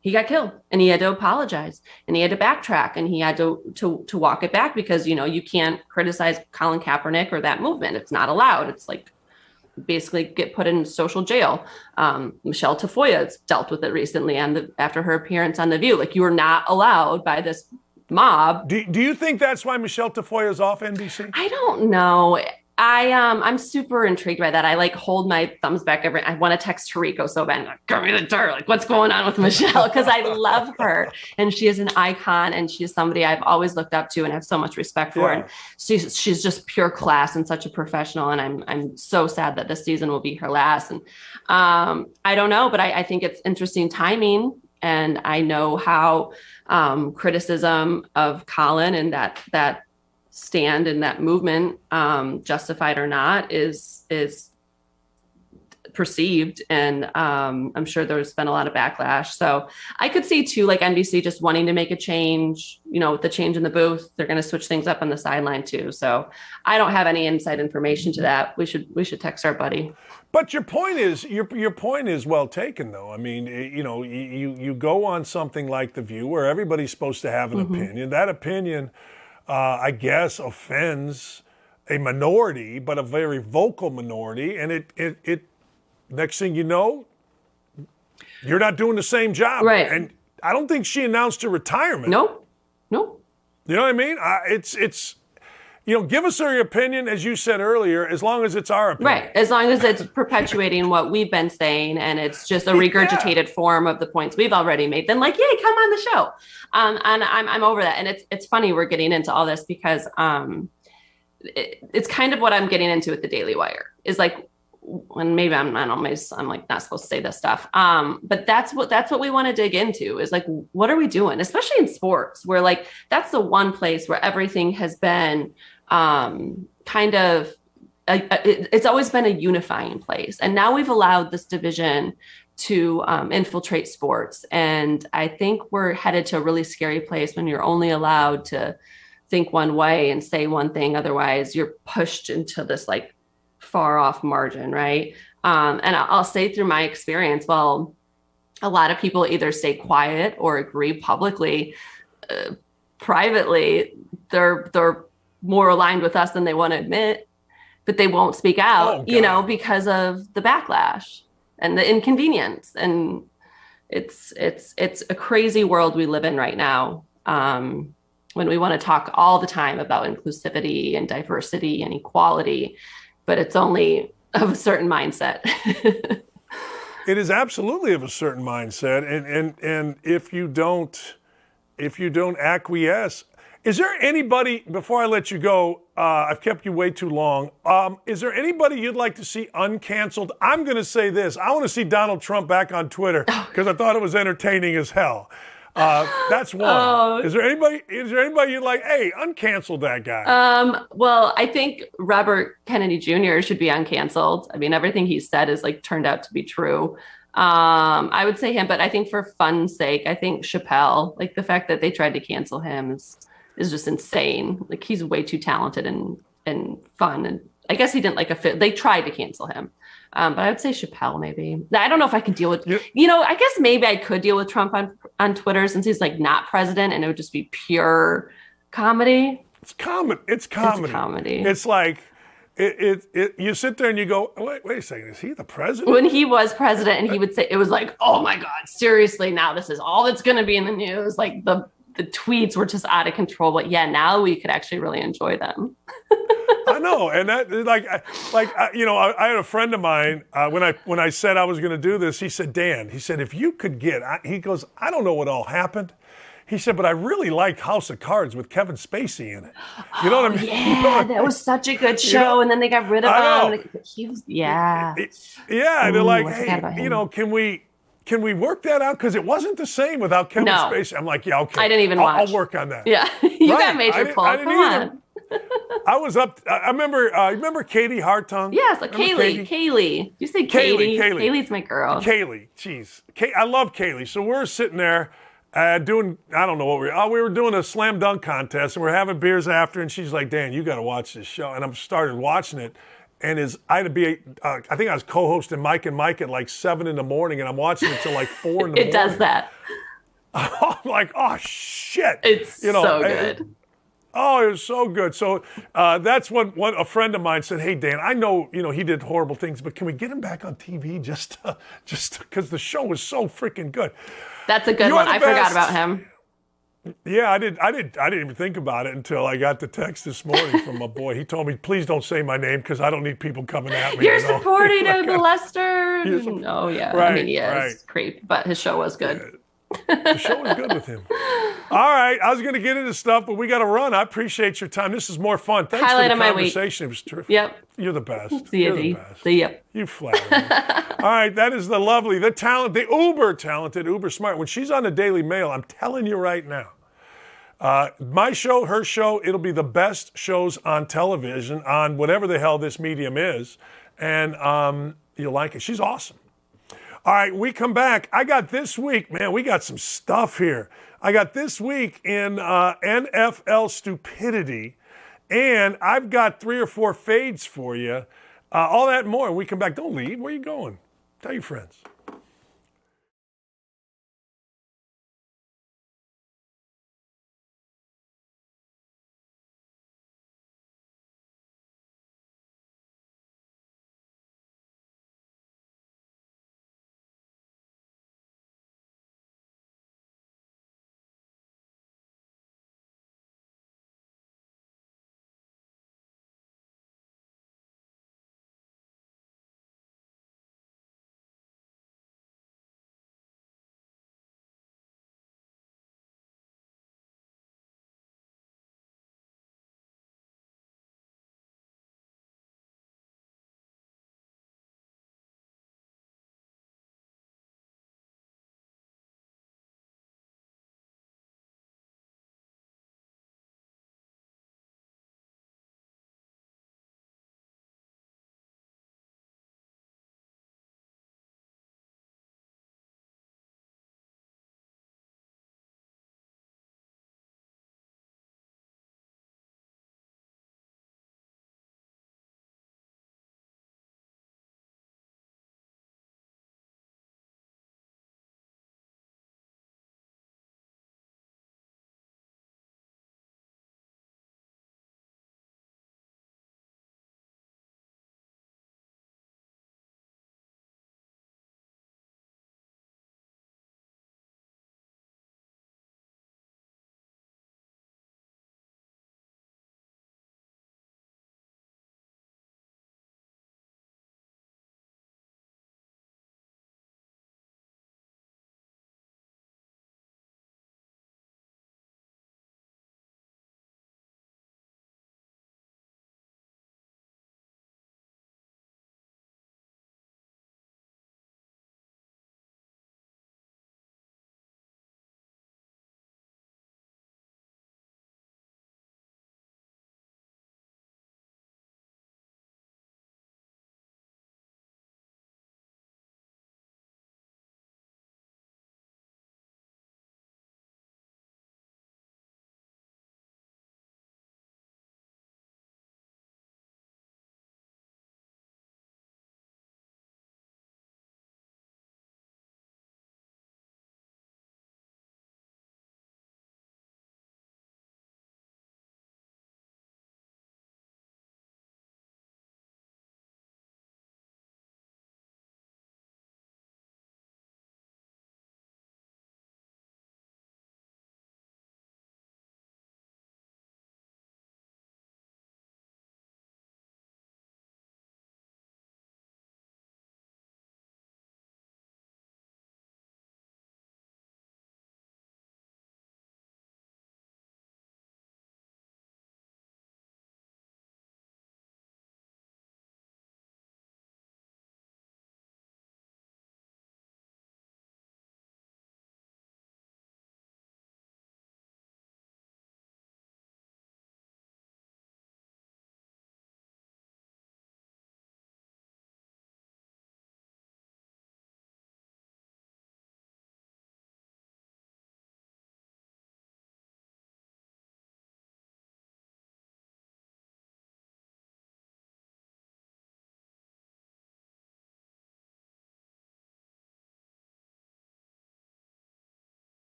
He got killed and he had to apologize and he had to backtrack and he had to walk it back because, you can't criticize Colin Kaepernick or that movement. It's not allowed. It's like basically get put in social jail. Michelle Tafoya has dealt with it recently after her appearance on The View. Like, you are not allowed by this mob. Do you think that's why Michelle Tafoya is off NBC? I don't know. I'm super intrigued by that. I like hold my thumbs back I want to text Tariko so bad. Like, give me the dirt. Like, what's going on with Michelle? Because I love her and she is an icon and she's somebody I've always looked up to and have so much respect for. Yeah. And she's just pure class and such a professional. And I'm so sad that this season will be her last. And I don't know, but I think it's interesting timing. And I know how criticism of Colin and that stand in that movement, justified or not, is perceived. And I'm sure there's been a lot of backlash. So I could see too, like NBC just wanting to make a change, with the change in the booth, they're going to switch things up on the sideline too. So I don't have any inside information to that. We should text our buddy. But your point is well taken, though. I mean, you go on something like The View where everybody's supposed to have an opinion. That opinion, I guess, offends a minority, but a very vocal minority. And it next thing you know, you're not doing the same job. Right. And I don't think she announced her retirement. Nope. You know what I mean? It's give us your opinion, as you said earlier, as long as it's our opinion. Right. As long as it's perpetuating what we've been saying and it's just a regurgitated form of the points we've already made, then like, yay, come on the show. And I'm over that. And it's funny we're getting into all this because it's kind of what I'm getting into with the Daily Wire is like, and maybe I'm like not supposed to say this stuff. But that's what we want to dig into is like, what are we doing? Especially in sports where like, that's the one place where everything has been it's always been a unifying place. And now we've allowed this division to infiltrate sports. And I think we're headed to a really scary place when you're only allowed to think one way and say one thing. Otherwise you're pushed into this like far off margin. Right. And I'll say through my experience, well, a lot of people either stay quiet or agree publicly. Privately, they're more aligned with us than they want to admit, but they won't speak out, because of the backlash and the inconvenience. And it's a crazy world we live in right now. When we want to talk all the time about inclusivity and diversity and equality, but it's only of a certain mindset. It is absolutely of a certain mindset. And if you don't acquiesce, is there anybody, before I let you go, I've kept you way too long. Is there anybody you'd like to see uncanceled? I'm going to say this. I want to see Donald Trump back on Twitter because I thought it was entertaining as hell. That's one. Oh. Is there anybody you'd like, hey, uncancel that guy? Well, I think Robert Kennedy Jr. should be uncanceled. I mean, everything he said is like turned out to be true. I would say him, but I think for fun's sake, I think Chappelle, like the fact that they tried to cancel him is just insane. Like he's way too talented and fun. And I guess he didn't like a fit. They tried to cancel him. But I would say Chappelle, maybe. I don't know if I could deal with, I guess maybe I could deal with Trump on Twitter since he's like not president and it would just be pure comedy. It's comedy. It's comedy. It's like, you sit there and you go, wait a second, is he the president? When he was president and he would say, it was like, oh my God, seriously, now this is all that's going to be in the news. Like the tweets were just out of control. But yeah, now we could actually really enjoy them. I know. And that I had a friend of mine, when I said I was going to do this, he said, Dan, if you could he goes, I don't know what all happened. He said, but I really liked House of Cards with Kevin Spacey in it. You know what I mean? Yeah, that was such a good show, and then they got rid of him. He was, yeah. Yeah, they're Ooh, like, I forgot hey, about him. you know, can we work that out? Because it wasn't the same without Kevin Spacey. I'm like, yeah, okay. I didn't even watch. I'll work on that. Yeah, you Right. got major pull. Come on. I was up. I remember Katie Hartung. Yes, like Kaylee. You say Katie. Kaylee's my girl. Kaylee, jeez. I love Kaylee. So we're sitting there doing, I don't know what we were doing a slam dunk contest, and we're having beers after, and she's like, Dan, you got to watch this show. And I started watching it, and I think I was co-hosting Mike and Mike at like 7 in the morning, and I'm watching it till like 4 in the morning. It does that. I'm like, oh, shit. It's so good. Oh, it was so good. So that's when a friend of mine said, hey, Dan, I know, he did horrible things, but can we get him back on TV just because the show was so freaking good? That's a good one. I forgot about him. Yeah, I didn't even think about it until I got the text this morning from my boy. He told me, please don't say my name because I don't need people coming at me. You're supporting the Lester. Oh, yeah. Right, I mean, he is creep, but his show was good. Yeah. The show was good with him. All right, I was going to get into stuff, but we got to run. I appreciate your time. This is more fun. Thanks Highlight for the of conversation. It was terrific. Yep. You're the best. See you, You're the best. See you. You flatter me. All right, that is the lovely, the uber talented, uber smart. When she's on the Daily Mail, I'm telling you right now, my show, her show, it'll be the best shows on television, on whatever the hell this medium is, and you'll like it. She's awesome. All right, we come back. I got this week, man, we got some stuff here. I got this week in NFL stupidity, and I've got 3 or 4 fades for you. All that and more. When we come back, don't leave. Where are you going? Tell your friends.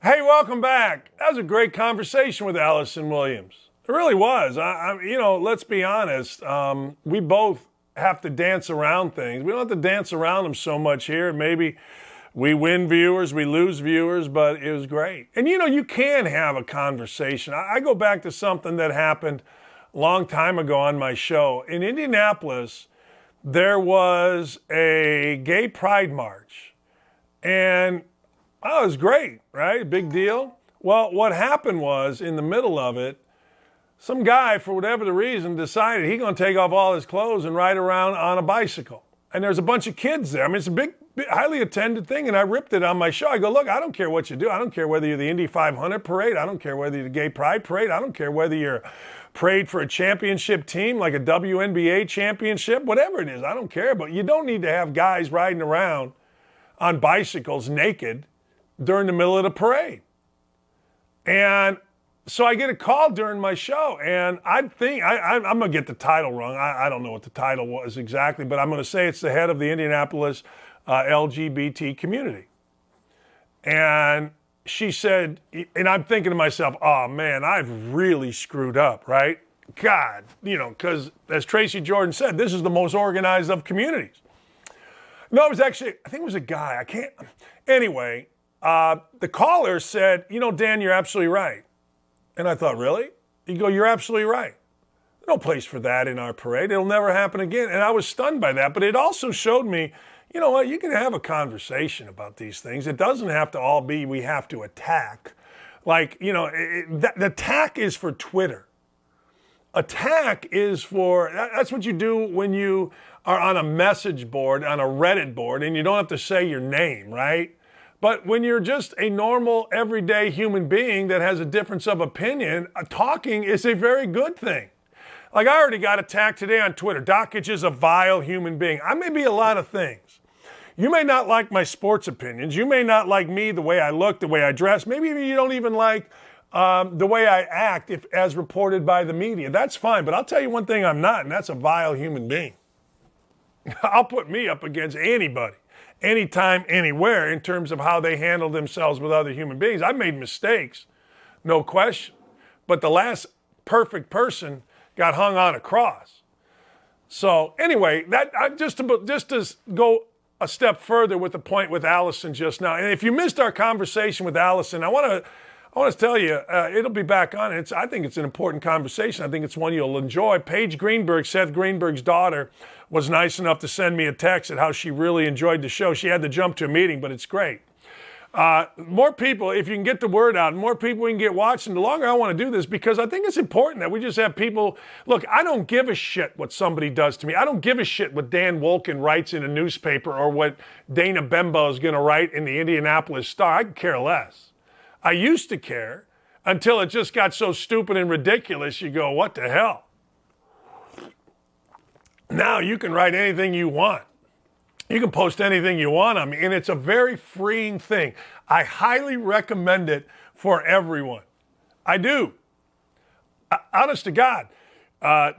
Hey, welcome back. That was a great conversation with Allison Williams. It really was. Let's be honest. We both have to dance around things. We don't have to dance around them so much here. Maybe we win viewers, we lose viewers, but it was great. And you can have a conversation. I go back to something that happened a long time ago on my show. In Indianapolis, there was a gay pride march. And it was great, right? Big deal. Well, what happened was, in the middle of it, some guy, for whatever the reason, decided he's going to take off all his clothes and ride around on a bicycle. And there's a bunch of kids there. I mean, it's a big, highly attended thing, and I ripped it on my show. I go, look, I don't care what you do. I don't care whether you're the Indy 500 parade. I don't care whether you're the Gay Pride parade. I don't care whether you're parade for a championship team, like a WNBA championship, whatever it is. I don't care. But you don't need to have guys riding around on bicycles naked during the middle of the parade. And so I get a call during my show, and I'm going to get the title wrong. I don't know what the title was exactly, but I'm going to say it's the head of the Indianapolis LGBT community. And she said, and I'm thinking to myself, oh man, I've really screwed up, right? God, because as Tracy Jordan said, this is the most organized of communities. No, it was actually, I think it was a guy. Anyway, the caller said, Dan, you're absolutely right. And I thought, really? You go, you're absolutely right. No place for that in our parade. It'll never happen again. And I was stunned by that. But it also showed me, you know what, you can have a conversation about these things. It doesn't have to all be we have to attack. Like, the attack is for Twitter. Attack is for, that's what you do when you are on a message board, on a Reddit board, and you don't have to say your name, right? But when you're just a normal, everyday human being that has a difference of opinion, talking is a very good thing. Like I already got attacked today on Twitter. Dakich is a vile human being. I may be a lot of things. You may not like my sports opinions. You may not like me, the way I look, the way I dress. Maybe you don't even like the way I act as reported by the media. That's fine. But I'll tell you one thing I'm not, and that's a vile human being. I'll put me up against anybody. Anytime, anywhere, in terms of how they handle themselves with other human beings. I've made mistakes, no question. But the last perfect person got hung on a cross. So anyway, just to go a step further with the point with Allison just now. And if you missed our conversation with Allison, I want to tell you, it'll be back on. I think it's an important conversation. I think it's one you'll enjoy. Paige Greenberg, Seth Greenberg's daughter, was nice enough to send me a text at how she really enjoyed the show. She had to jump to a meeting, but it's great. More people, if you can get the word out, more people we can get watching, the longer I want to do this, because I think it's important that we just have people. Look, I don't give a shit what somebody does to me. I don't give a shit what Dan Wolken writes in a newspaper or what Dana Bembo is going to write in the Indianapolis Star. I could care less. I used to care until it just got so stupid and ridiculous, you go, what the hell? Now you can write anything you want. You can post anything you want on me, and it's a very freeing thing. I highly recommend it for everyone. I do. Honest to God,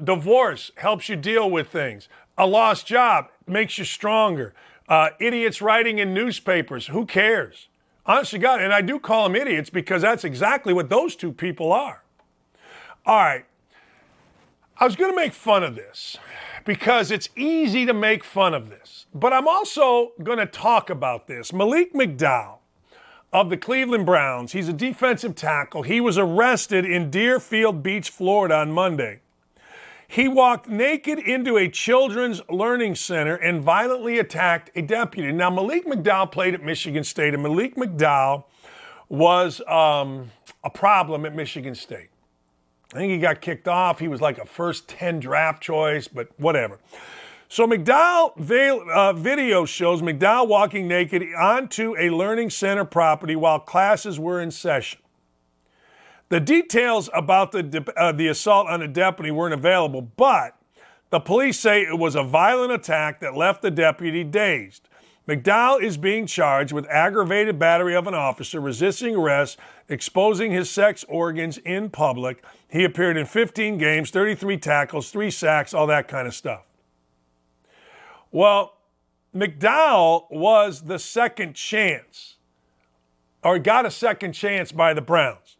divorce helps you deal with things. A lost job makes you stronger. Idiots writing in newspapers, who cares? Honest to God, and I do call them idiots because that's exactly what those two people are. All right, I was going to make fun of this because it's easy to make fun of this, but I'm also going to talk about this. Malik McDowell of the Cleveland Browns, he's a defensive tackle. He was arrested in Deerfield Beach, Florida on Monday. He walked naked into a children's learning center and violently attacked a deputy. Now, Malik McDowell played at Michigan State, and Malik McDowell was a problem at Michigan State. I think he got kicked off. He was like a first 10 draft choice, but whatever. So McDowell video shows McDowell walking naked onto a learning center property while classes were in session. The details about the assault on a deputy weren't available, but the police say it was a violent attack that left the deputy dazed. McDowell is being charged with aggravated battery of an officer, resisting arrest, exposing his sex organs in public. He appeared in 15 games, 33 tackles, 3 sacks, all that kind of stuff. Well, McDowell was the second chance or got a second chance by the Browns.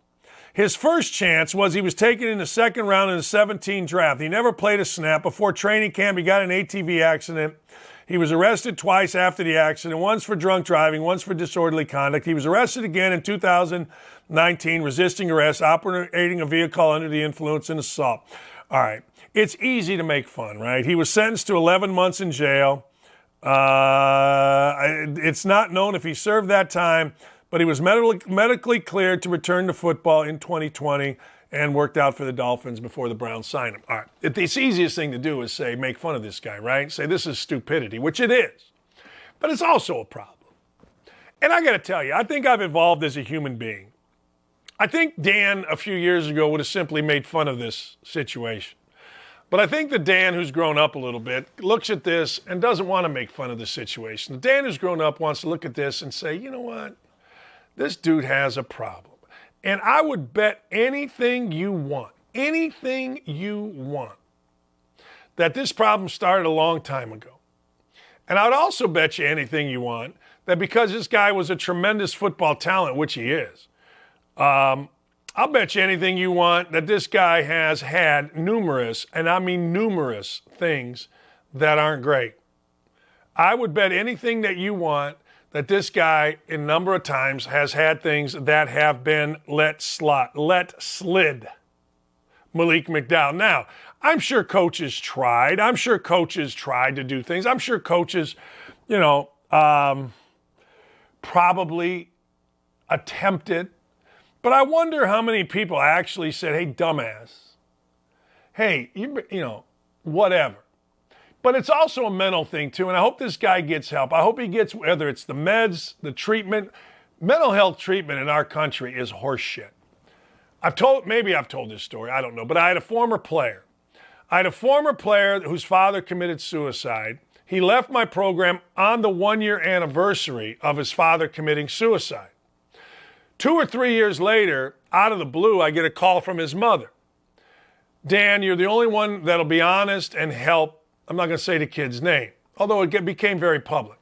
His first chance was he was taken in the second round in the 17 draft. He never played a snap. Before training camp, he got in an ATV accident. He was arrested twice after the accident, once for drunk driving, once for disorderly conduct. He was arrested again in 2019, resisting arrest, operating a vehicle under the influence, and assault. All right. It's easy to make fun, right? He was sentenced to 11 months in jail. It's not known if he served that time, but he was medically cleared to return to football in 2020 and worked out for the Dolphins before the Browns signed him. All right. The easiest thing to do is say, make fun of this guy, right? Say this is stupidity, which it is. But it's also a problem. And I got to tell you, I think I've evolved as a human being. I think Dan a few years ago would have simply made fun of this situation. But I think the Dan who's grown up a little bit looks at this and doesn't want to make fun of the situation. The Dan who's grown up wants to look at this and say, you know what? This dude has a problem. And I would bet anything you want, that this problem started a long time ago. And I'd also bet you anything you want that because this guy was a tremendous football talent, which he is, I'll bet you anything you want that this guy has had numerous, and I mean numerous, things that aren't great. I would bet anything that you want that this guy, in a number of times, has had things that have been let slid. Malik McDowell. Now, I'm sure coaches tried. I'm sure coaches tried to do things. I'm sure coaches, probably attempted. But I wonder how many people actually said, hey, dumbass. Hey, whatever. But it's also a mental thing, too, and I hope this guy gets help. I hope he gets, whether it's the meds, the treatment. Mental health treatment in our country is horse shit. Maybe I've told this story, I don't know, but I had a former player. Whose father committed suicide. He left my program on the 1-year anniversary of his father committing suicide. 2 or 3 years later, out of the blue, I get a call from his mother. Dan, you're the only one that'll be honest and help. I'm not going to say the kid's name, although it became very public.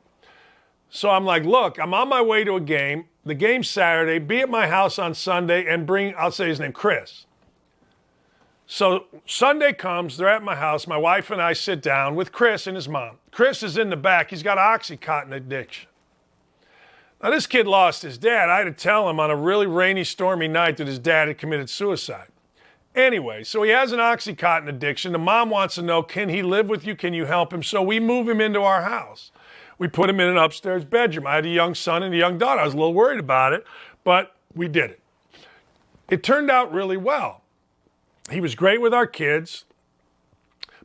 So I'm like, look, I'm on my way to a game. The game's Saturday. Be at my house on Sunday and I'll say his name, Chris. So Sunday comes, they're at my house. My wife and I sit down with Chris and his mom. Chris is in the back. He's got Oxycontin addiction. Now, this kid lost his dad. I had to tell him on a really rainy, stormy night that his dad had committed suicide. Anyway, so he has an Oxycontin addiction. The mom wants to know, can he live with you? Can you help him? So we move him into our house. We put him in an upstairs bedroom. I had a young son and a young daughter. I was a little worried about it, but we did it. It turned out really well. He was great with our kids.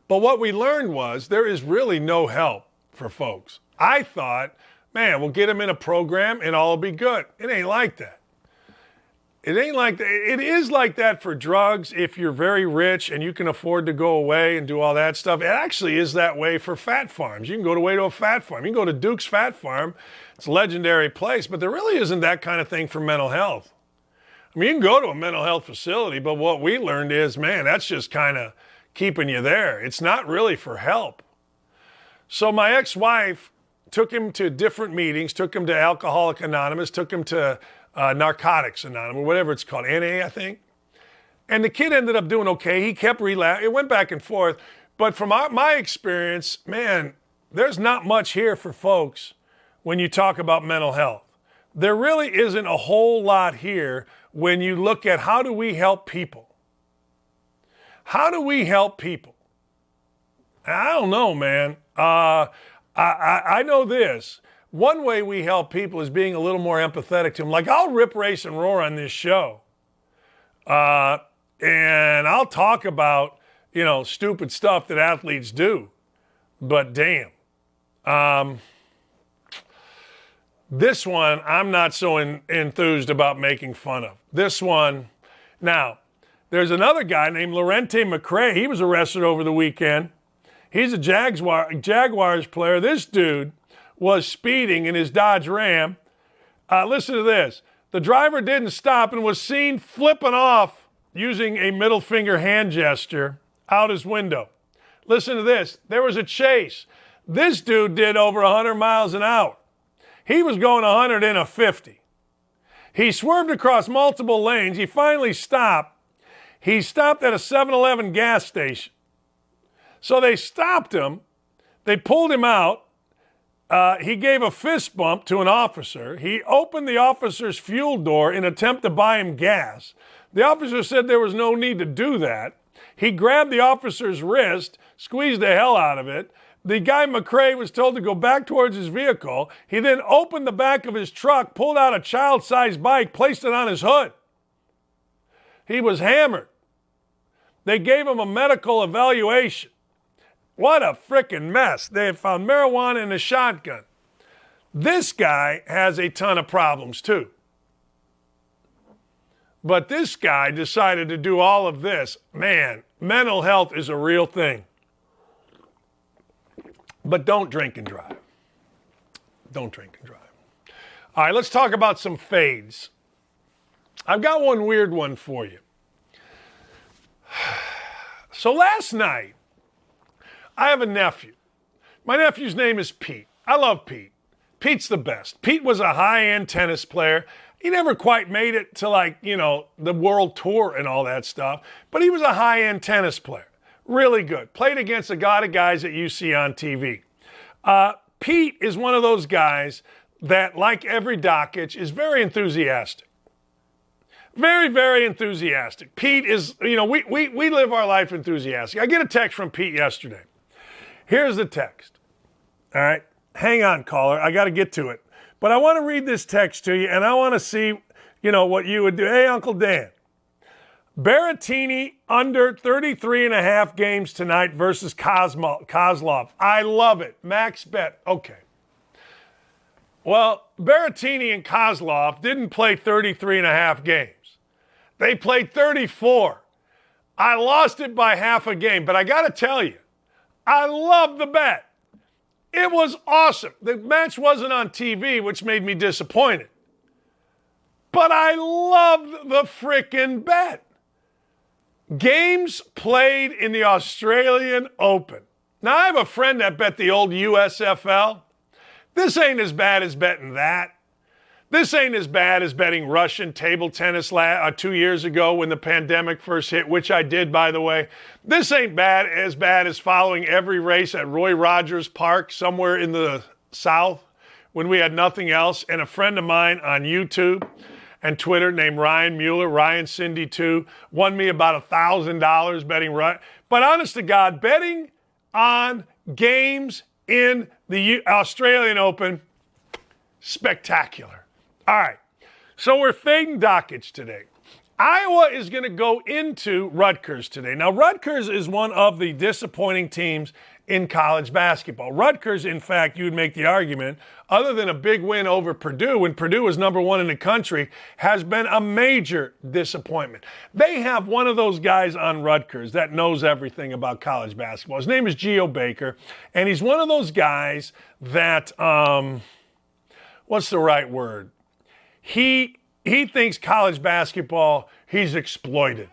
But what we learned was there is really no help for folks. I thought, man, we'll get him in a program and all will be good. It ain't like that. It ain't like that. It is like that for drugs if you're very rich and you can afford to go away and do all that stuff. It actually is that way for fat farms. You can go away to a fat farm. You can go to Duke's Fat Farm. It's a legendary place, but there really isn't that kind of thing for mental health. I mean, you can go to a mental health facility, but what we learned is, man, that's just kind of keeping you there. It's not really for help. So my ex-wife took him to different meetings, took him to Alcoholics Anonymous, took him to Narcotics Anonymous, or whatever it's called, NA, I think. And the kid ended up doing okay. He kept relapsing. It went back and forth. But from my experience, man, there's not much here for folks when you talk about mental health. There really isn't a whole lot here when you look at how do we help people. How do we help people? I don't know, man. I know this. One way we help people is being a little more empathetic to them. Like, I'll rip, race, and roar on this show. And I'll talk about, stupid stuff that athletes do. But damn. This one, I'm not so enthused about making fun of. This one, now, there's another guy named Lorente McCray. He was arrested over the weekend. He's a Jaguars player. This dude was speeding in his Dodge Ram. Listen to this. The driver didn't stop and was seen flipping off using a middle finger hand gesture out his window. Listen to this. There was a chase. This dude did over 100 miles an hour. He was going 100 in a 50. He swerved across multiple lanes. He finally stopped. He stopped at a 7-Eleven gas station. So they stopped him. They pulled him out. He gave a fist bump to an officer. He opened the officer's fuel door in an attempt to buy him gas. The officer said there was no need to do that. He grabbed the officer's wrist, squeezed the hell out of it. The guy, McCrae, was told to go back towards his vehicle. He then opened the back of his truck, pulled out a child-sized bike, placed it on his hood. He was hammered. They gave him a medical evaluation. What a frickin' mess. They had found marijuana in a shotgun. This guy has a ton of problems too. But this guy decided to do all of this. Man, mental health is a real thing. But don't drink and drive. Don't drink and drive. All right, let's talk about some fades. I've got one weird one for you. So last night, I have a nephew. My nephew's name is Pete. I love Pete. Pete's the best. Pete was a high-end tennis player. He never quite made it to the world tour and all that stuff, but he was a high-end tennis player. Really good. Played against a lot of guys that you see on TV. Pete is one of those guys that, like every Dakich, is very enthusiastic. Very, very enthusiastic. Pete is, we live our life enthusiastic. I get a text from Pete yesterday. Here's the text. All right. Hang on, caller. I got to get to it. But I want to read this text to you, and I want to see, what you would do. Hey, Uncle Dan. Berrettini under 33.5 games tonight versus Kozlov. I love it. Max bet. Okay. Well, Berrettini and Kozlov didn't play 33.5 games. They played 34. I lost it by half a game, but I got to tell you, I love the bet. It was awesome. The match wasn't on TV, which made me disappointed. But I loved the frickin' bet. Games played in the Australian Open. Now, I have a friend that bet the old USFL. This ain't as bad as betting that. This ain't as bad as betting Russian table tennis 2 years ago when the pandemic first hit, which I did, by the way. This ain't as bad as following every race at Roy Rogers Park somewhere in the South when we had nothing else. And a friend of mine on YouTube and Twitter named Ryan Mueller, Ryan Cindy 2, won me about $1,000 betting right. But honest to God, betting on games in the Australian Open, spectacular. All right, so we're fading Dakich today. Iowa is going to go into Rutgers today. Now, Rutgers is one of the disappointing teams in college basketball. Rutgers, in fact, you would make the argument, other than a big win over Purdue, when Purdue was number one in the country, has been a major disappointment. They have one of those guys on Rutgers that knows everything about college basketball. His name is Geo Baker, and he's one of those guys that, what's the right word? He thinks college basketball, he's exploited.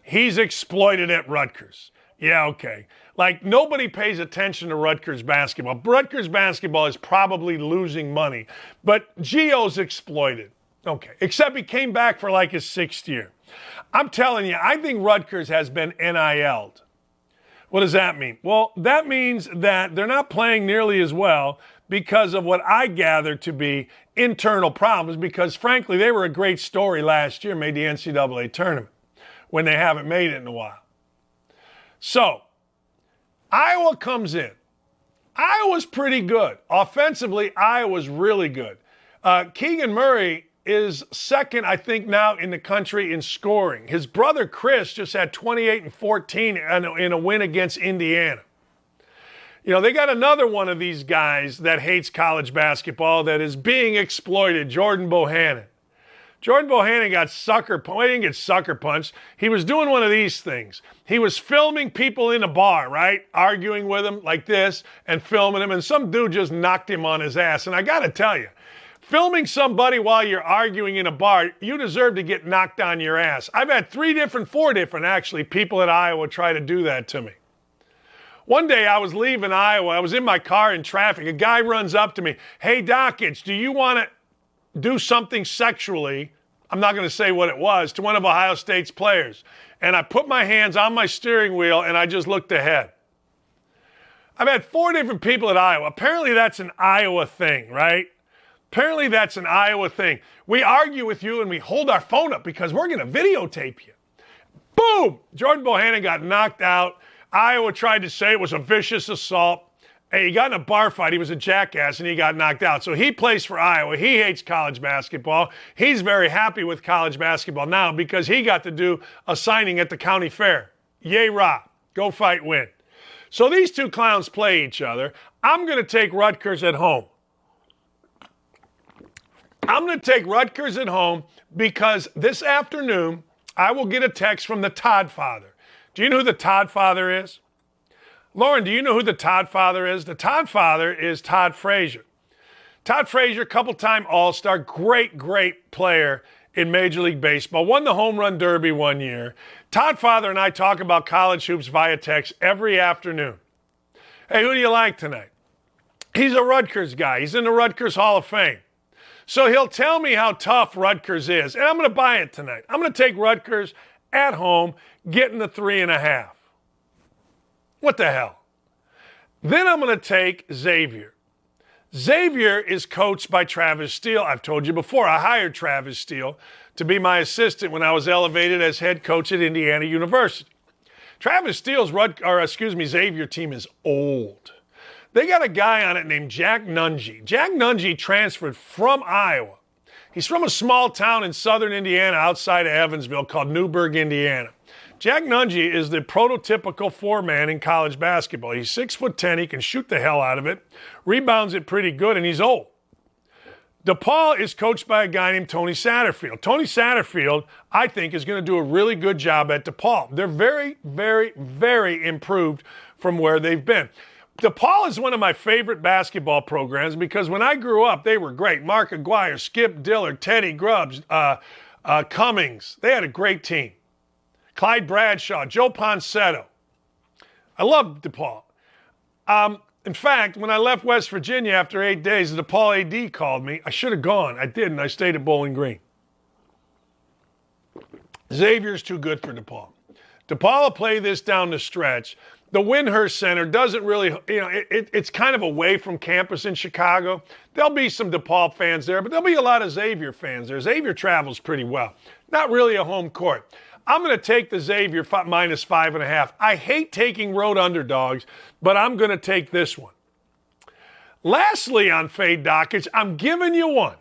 He's exploited at Rutgers. Yeah, okay. Like, nobody pays attention to Rutgers basketball. Rutgers basketball is probably losing money, but Geo's exploited. Okay, except he came back for like his 6th year. I'm telling you, I think Rutgers has been NIL'd. What does that mean? Well, that means that they're not playing nearly as well because of what I gather to be internal problems, because frankly, they were a great story last year, made the NCAA tournament when they haven't made it in a while. So, Iowa comes in. Iowa's pretty good. Offensively, Iowa's really good. Keegan Murray is second, I think, now in the country in scoring. His brother Chris just had 28 and 14 in a win against Indiana. They got another one of these guys that hates college basketball that is being exploited, Jordan Bohannon. Jordan Bohannon got sucker punched. He didn't get sucker punched. He was doing one of these things. He was filming people in a bar, right? Arguing with them like this and filming them. And some dude just knocked him on his ass. And I got to tell you, filming somebody while you're arguing in a bar, you deserve to get knocked on your ass. I've had 4 different actually, people at Iowa try to do that to me. One day I was leaving Iowa. I was in my car in traffic. A guy runs up to me. Hey, Dakich, do you want do something sexually, I'm not going to say what it was, to one of Ohio State's players. And I put my hands on my steering wheel and I just looked ahead. I've had 4 different people at Iowa. Apparently that's an Iowa thing, right? Apparently that's an Iowa thing. We argue with you and we hold our phone up because we're going to videotape you. Boom! Jordan Bohannon got knocked out. Iowa tried to say it was a vicious assault. Hey, he got in a bar fight. He was a jackass, and he got knocked out. So he plays for Iowa. He hates college basketball. He's very happy with college basketball now because he got to do a signing at the county fair. Yay, rah. Go fight, win. So these two clowns play each other. I'm going to take Rutgers at home. I'm going to take Rutgers at home because this afternoon I will get a text from the Todd father. Do you know who the Todd father is? Lauren, do you know who the Todd father is? The Todd father is Todd Frazier. Todd Frazier, couple-time All-Star, great player in Major League Baseball. Won the Home Run Derby one year. Todd father and I talk about college hoops via text every afternoon. Hey, who do you like tonight? He's a Rutgers guy. He's in the Rutgers Hall of Fame. So he'll tell me how tough Rutgers is, and I'm going to buy it tonight. I'm going to take Rutgers at home, getting the 3.5. What the hell? Then I'm going to take Xavier. Xavier is coached by Travis Steele. I've told you before, I hired Travis Steele to be my assistant when I was elevated as head coach at Indiana University. Travis Steele's Xavier team is old. They got a guy on it named Jack Nunge. Jack Nunge transferred from Iowa. He's from a small town in southern Indiana outside of Evansville called Newburgh, Indiana. Jack Nunge is the prototypical 4-man in college basketball. He's 6'10", he can shoot the hell out of it, rebounds it pretty good, and he's old. DePaul is coached by a guy named Tony Satterfield. Tony Satterfield, I think, is going to do a really good job at DePaul. They're very improved from where they've been. DePaul is one of my favorite basketball programs because when I grew up, they were great. Mark Aguirre, Skip Dillard, Teddy Grubbs, Cummings. They had a great team. Clyde Bradshaw, Joe Ponsetto. I love DePaul. In fact, when I left West Virginia after 8 days, the DePaul AD called me. I should have gone. I didn't. I stayed at Bowling Green. Xavier's too good for DePaul. DePaul will play this down the stretch. The Windhurst Center doesn't really, it's kind of away from campus in Chicago. There'll be some DePaul fans there, but there'll be a lot of Xavier fans there. Xavier travels pretty well. Not really a home court. I'm going to take the Xavier minus 5.5. I hate taking road underdogs, but I'm going to take this one. Lastly on Fade Dakich, I'm giving you one.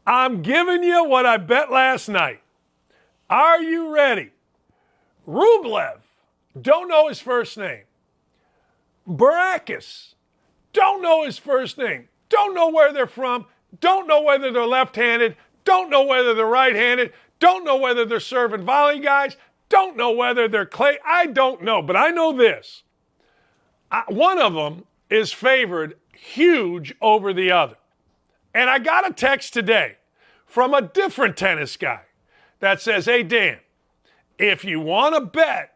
I'm giving you what I bet last night. Are you ready? Rublev. Don't know his first name. Barakis. Don't know his first name. Don't know where they're from. Don't know whether they're left-handed. Don't know whether they're right-handed. Don't know whether they're serving volley guys. Don't know whether they're clay. I don't know, but I know this. One of them is favored huge over the other. And I got a text today from a different tennis guy that says, hey, Dan, if you want to bet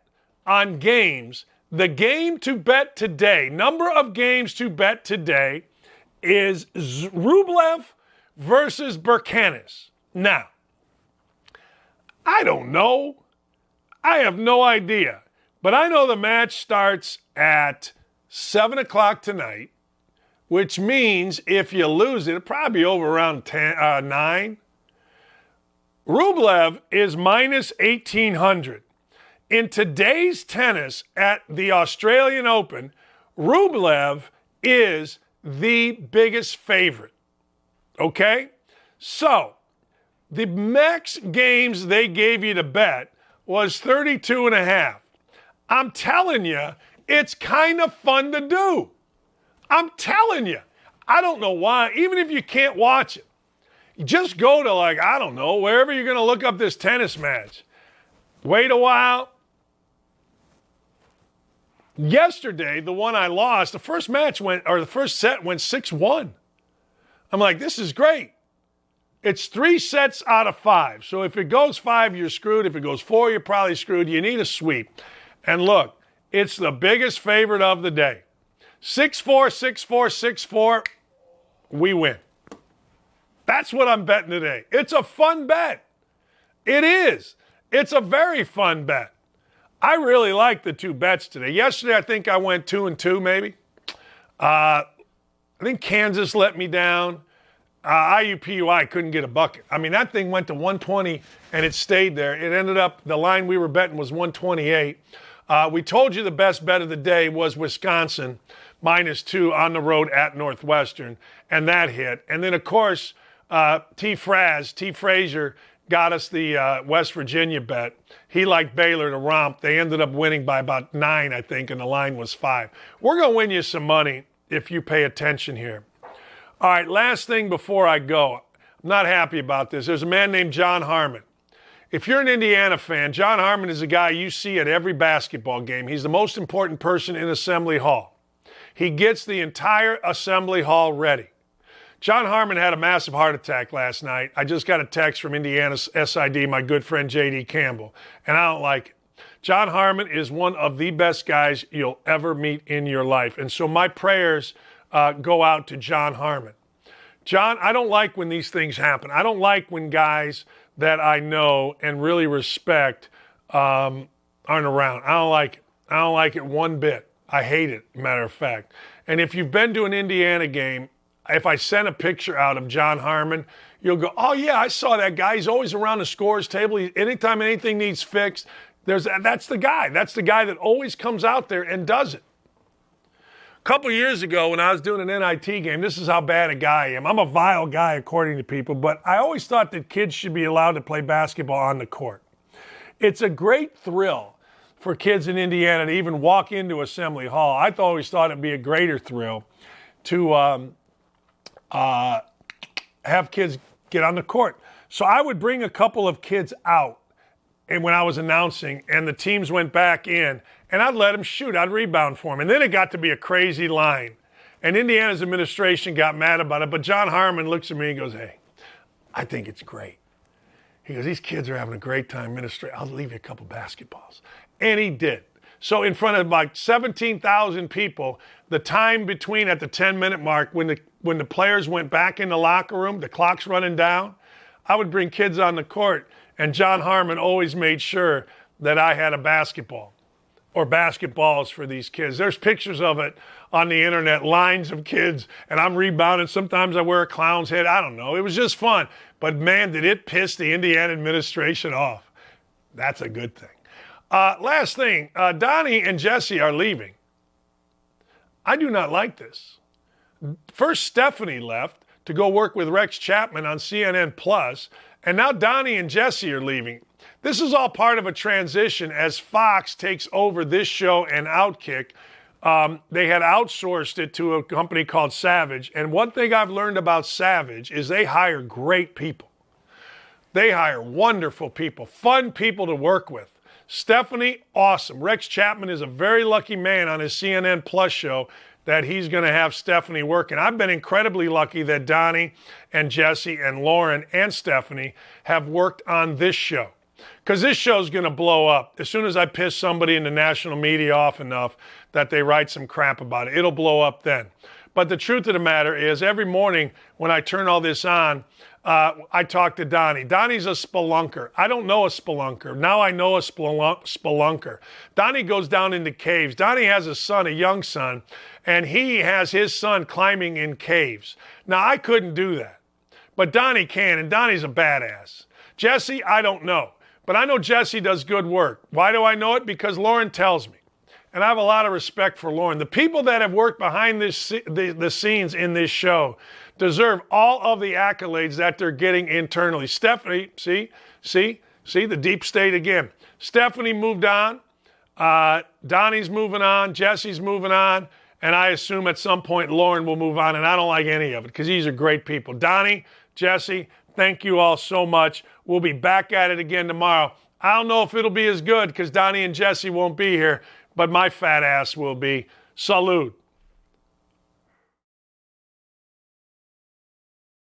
on games, the game to bet today, number of games to bet today is Rublev versus Berkanis. Now, I don't know. I have no idea. But I know the match starts at 7 o'clock tonight, which means if you lose it, it'll probably be over around 9. Rublev is minus 1,800. In today's tennis at the Australian Open, Rublev is the biggest favorite. Okay? So, the max games they gave you to bet was 32.5. I'm telling you, it's kind of fun to do. I'm telling you. I don't know why. Even if you can't watch it, just go to I don't know, wherever you're going to look up this tennis match. Wait a while. Yesterday, the one I lost, the first set went 6-1. I'm like, this is great. It's 3 sets out of 5. So if it goes 5, you're screwed. If it goes 4, you're probably screwed. You need a sweep. And look, it's the biggest favorite of the day. 6-4, 6-4, 6-4. We win. That's what I'm betting today. It's a fun bet. It is. It's a very fun bet. I really like the two bets today. Yesterday, I think I went 2-2 maybe. I think Kansas let me down. IUPUI couldn't get a bucket. I mean, that thing went to 120 and it stayed there. It ended up, the line we were betting was 128. We told you the best bet of the day was Wisconsin, -2 on the road at Northwestern, and that hit. And then, of course, T. Frazier got us the West Virginia bet. He liked Baylor to romp. They ended up winning by about 9, I think, and the line was 5. We're going to win you some money if you pay attention here. All right, last thing before I go. I'm not happy about this. There's a man named John Harmon. If you're an Indiana fan, John Harmon is a guy you see at every basketball game. He's the most important person in Assembly Hall. He gets the entire Assembly Hall ready. John Harmon had a massive heart attack last night. I just got a text from Indiana's SID, my good friend J.D. Campbell, and I don't like it. John Harmon is one of the best guys you'll ever meet in your life. And so my prayers go out to John Harmon. John, I don't like when these things happen. I don't like when guys that I know and really respect aren't around. I don't like it. I don't like it one bit. I hate it, matter of fact. And if you've been to an Indiana game, if I send a picture out of John Harmon, you'll go, oh, yeah, I saw that guy. He's always around the scorer's table. Anytime anything needs fixed, that's the guy. That's the guy that always comes out there and does it. A couple years ago when I was doing an NIT game, this is how bad a guy I am. I'm a vile guy according to people, but I always thought that kids should be allowed to play basketball on the court. It's a great thrill for kids in Indiana to even walk into Assembly Hall. I always thought it'd be a greater thrill to have kids get on the court. So I would bring a couple of kids out and when I was announcing and the teams went back in and I'd let them shoot. I'd rebound for them. And then it got to be a crazy line. And Indiana's administration got mad about it. But John Harmon looks at me and goes, hey, I think it's great. He goes, these kids are having a great time. I'll leave you a couple basketballs. And he did. So in front of like 17,000 people, the time between at the 10-minute mark when the players went back in the locker room, the clock's running down, I would bring kids on the court, and John Harmon always made sure that I had a basketball or basketballs for these kids. There's pictures of it on the internet, lines of kids, and I'm rebounding. Sometimes I wear a clown's head. I don't know. It was just fun. But, man, did it piss the Indiana administration off. That's a good thing. Last thing, Donnie and Jesse are leaving. I do not like this. First, Stephanie left to go work with Rex Chapman on CNN Plus, and now Donnie and Jesse are leaving. This is all part of a transition as Fox takes over this show and OutKick. They had outsourced it to a company called Savage, and one thing I've learned about Savage is they hire great people. They hire wonderful people, fun people to work with. Stephanie, awesome. Rex Chapman is a very lucky man on his CNN Plus show that he's going to have Stephanie working. I've been incredibly lucky that Donnie and Jesse and Lauren and Stephanie have worked on this show. Because this show's going to blow up. As soon as I piss somebody in the national media off enough that they write some crap about it, it'll blow up then. But the truth of the matter is, every morning when I turn all this on, I talk to Donnie. Donnie's a spelunker. I don't know a spelunker. Now I know a spelunker. Donnie goes down into caves. Donnie has a son, a young son, and he has his son climbing in caves. Now, I couldn't do that. But Donnie can, and Donnie's a badass. Jesse, I don't know. But I know Jesse does good work. Why do I know it? Because Lauren tells me. And I have a lot of respect for Lauren. The people that have worked behind the scenes in this show deserve all of the accolades that they're getting internally. Stephanie, see, the deep state again. Stephanie moved on. Donnie's moving on. Jesse's moving on. And I assume at some point Lauren will move on. And I don't like any of it because these are great people. Donnie, Jesse, thank you all so much. We'll be back at it again tomorrow. I don't know if it'll be as good because Donnie and Jesse won't be here, but my fat ass will be. Salute.